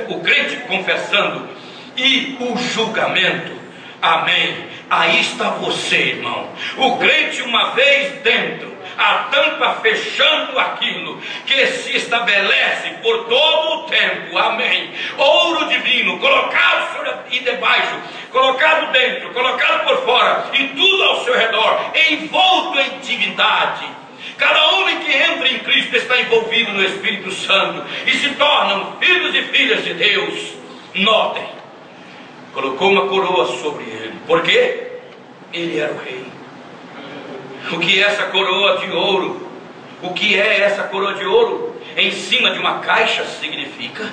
o crente confessando, e o julgamento. Amém. Aí está você, irmão, o crente uma vez dentro, a tampa fechando aquilo que se estabelece por todo o tempo. Amém. Ouro divino colocado sobre e debaixo, colocado dentro, colocado por fora, e tudo ao seu redor, envolto em divindade. Cada homem que entra em Cristo está envolvido no Espírito Santo e se tornam filhos e filhas de Deus. Notem, colocou uma coroa sobre ele. Por quê? Ele era o rei. O que é essa coroa de ouro? O que é essa coroa de ouro em cima de uma caixa significa?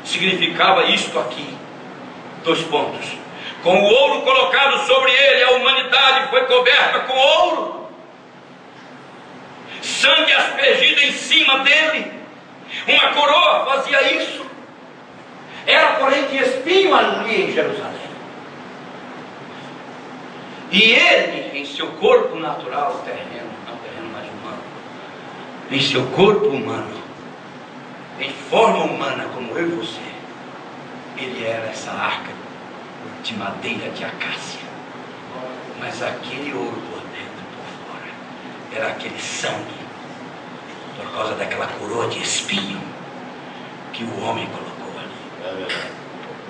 Significava isto aqui. 2 pontos. Com o ouro colocado sobre ele, a humanidade foi coberta com ouro. Sangue aspergido em cima dele. Uma coroa fazia isso. Era, porém, de espinho ali em Jerusalém. E ele, em seu corpo natural, terreno, não terreno mais humano, em seu corpo humano, em forma humana como eu e você, ele era essa arca de madeira de acácia. Mas aquele ouro por dentro e por fora era aquele sangue, por causa daquela coroa de espinho que o homem colocou ali,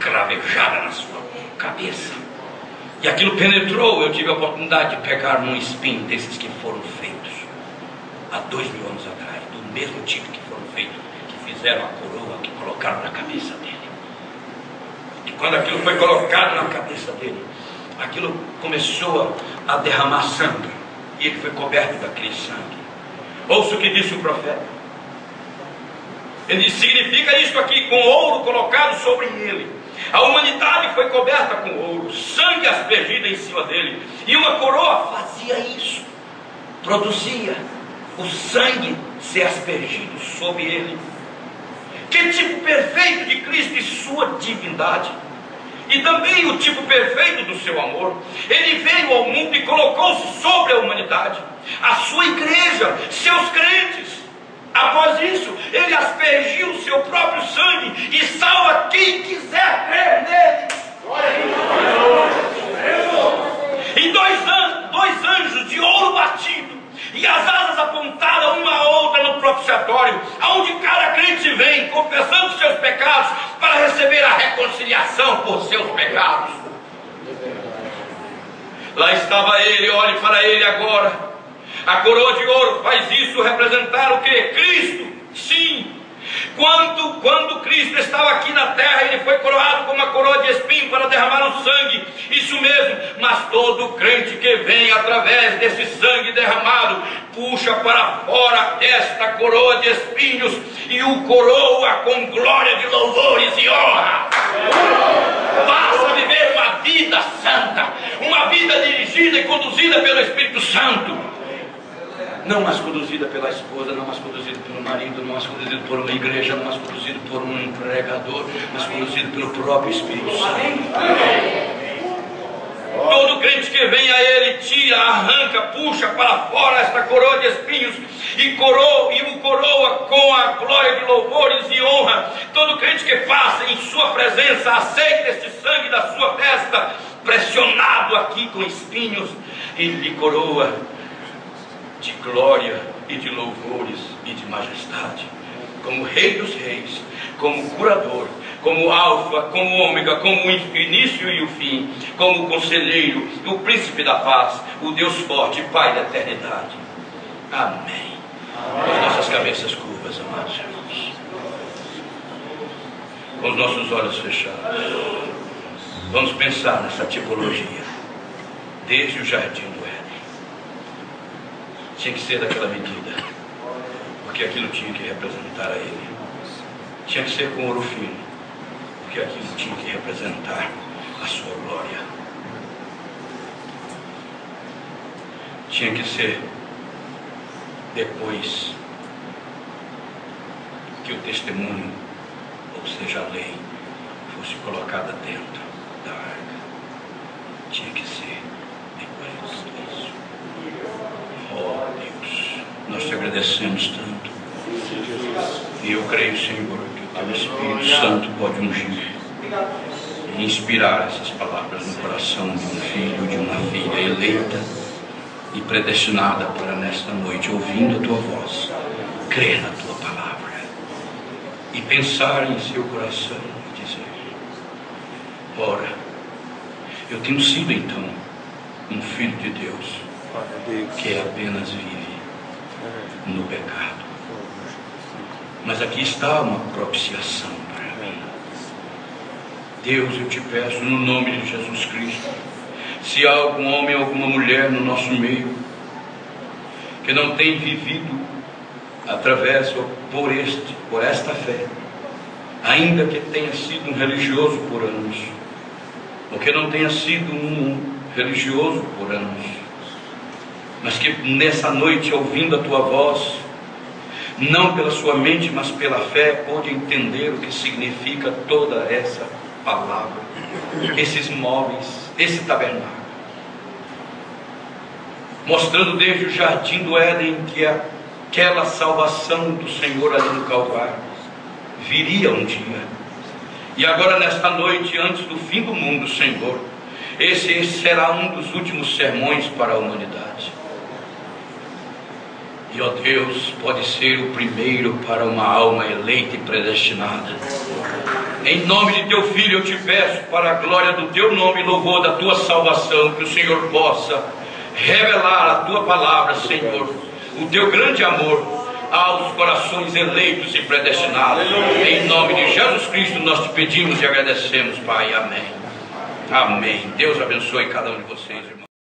cravejada na sua cabeça. E aquilo penetrou. Eu tive a oportunidade de pegar um espinho desses que foram feitos há 2.000 anos atrás, do mesmo tipo que foram feitos, que fizeram a coroa, que colocaram na cabeça dele. E quando aquilo foi colocado na cabeça dele, aquilo começou a derramar sangue, e ele foi coberto daquele sangue. Ouça o que disse o profeta. Ele diz, significa isto aqui, com ouro colocado sobre ele. A humanidade foi coberta com ouro, sangue aspergido em cima dele, e uma coroa fazia isso, produzia o sangue ser aspergido sobre ele. Que tipo perfeito de Cristo e sua divindade, e também o tipo perfeito do seu amor. Ele veio ao mundo e colocou-se sobre a humanidade, a sua igreja, seus crentes. Após isso, ele aspergiu o seu próprio sangue e salva quem quiser crer nele. E dois anjos de ouro batido e as asas apontadas uma a outra no propiciatório, aonde cada crente vem confessando seus pecados para receber a reconciliação por seus pecados. Lá estava ele, olhe para ele agora. A coroa de ouro faz isso representar o que? Cristo. Sim. Quando Cristo estava aqui na terra, ele foi coroado com uma coroa de espinho para derramar o sangue. Isso mesmo. Mas todo crente que vem através desse sangue derramado, puxa para fora esta coroa de espinhos e o coroa com glória de louvores e honra. Passa a viver uma vida santa, uma vida dirigida e conduzida pelo Espírito Santo. Não mais conduzida pela esposa, não mais conduzida pelo marido, não mais conduzida por uma igreja, não mais conduzida por um empregador, mas conduzida pelo próprio Espírito Santo. Todo crente que vem a ele tira, arranca, puxa para fora esta coroa de espinhos e o coroa com a glória de louvores e honra. Todo crente que passa em sua presença, aceita este sangue da sua testa, pressionado aqui com espinhos, e lhe coroa de glória e de louvores e de majestade, como Rei dos Reis, como curador, como alfa, como ômega, como o início e o fim, como o conselheiro, o príncipe da paz, o Deus forte, Pai da eternidade. Amém. Com as nossas cabeças curvas, amados irmãos, com os nossos olhos fechados, vamos pensar nessa tipologia desde o jardim do Éden. Tinha que ser daquela medida, porque aquilo tinha que representar a ele. Tinha que ser com ouro fino, porque aquilo tinha que representar a sua glória. Tinha que ser depois que o testemunho, ou seja, a lei, fosse colocada dentro da arca. Tinha que ser depois disso. Oh Deus, nós te agradecemos tanto. E eu creio, Senhor, que o teu Espírito Santo pode ungir e inspirar essas palavras no coração de um filho, de uma filha eleita e predestinada para nesta noite, ouvindo a tua voz, crer na tua palavra e pensar em seu coração e dizer: ora, eu tenho sido então um filho de Deus que apenas vive no pecado. Mas aqui está uma propiciação para mim. Deus, eu te peço no nome de Jesus Cristo, se há algum homem ou alguma mulher no nosso meio que não tem vivido através ou por esta fé, ainda que tenha sido um religioso por anos, ou que não tenha sido um religioso por anos, mas que nessa noite, ouvindo a tua voz, não pela sua mente, mas pela fé, pôde entender o que significa toda essa palavra, esses móveis, esse tabernáculo, mostrando desde o jardim do Éden que aquela salvação do Senhor ali no Calvário viria um dia. E agora nesta noite, antes do fim do mundo, Senhor, esse será um dos últimos sermões para a humanidade. E, ó Deus, pode ser o primeiro para uma alma eleita e predestinada. Em nome de teu Filho eu te peço, para a glória do teu nome e louvor da tua salvação, que o Senhor possa revelar a tua palavra, Senhor, o teu grande amor aos corações eleitos e predestinados. Em nome de Jesus Cristo nós te pedimos e agradecemos, Pai. Amém. Amém. Deus abençoe cada um de vocês, irmãos.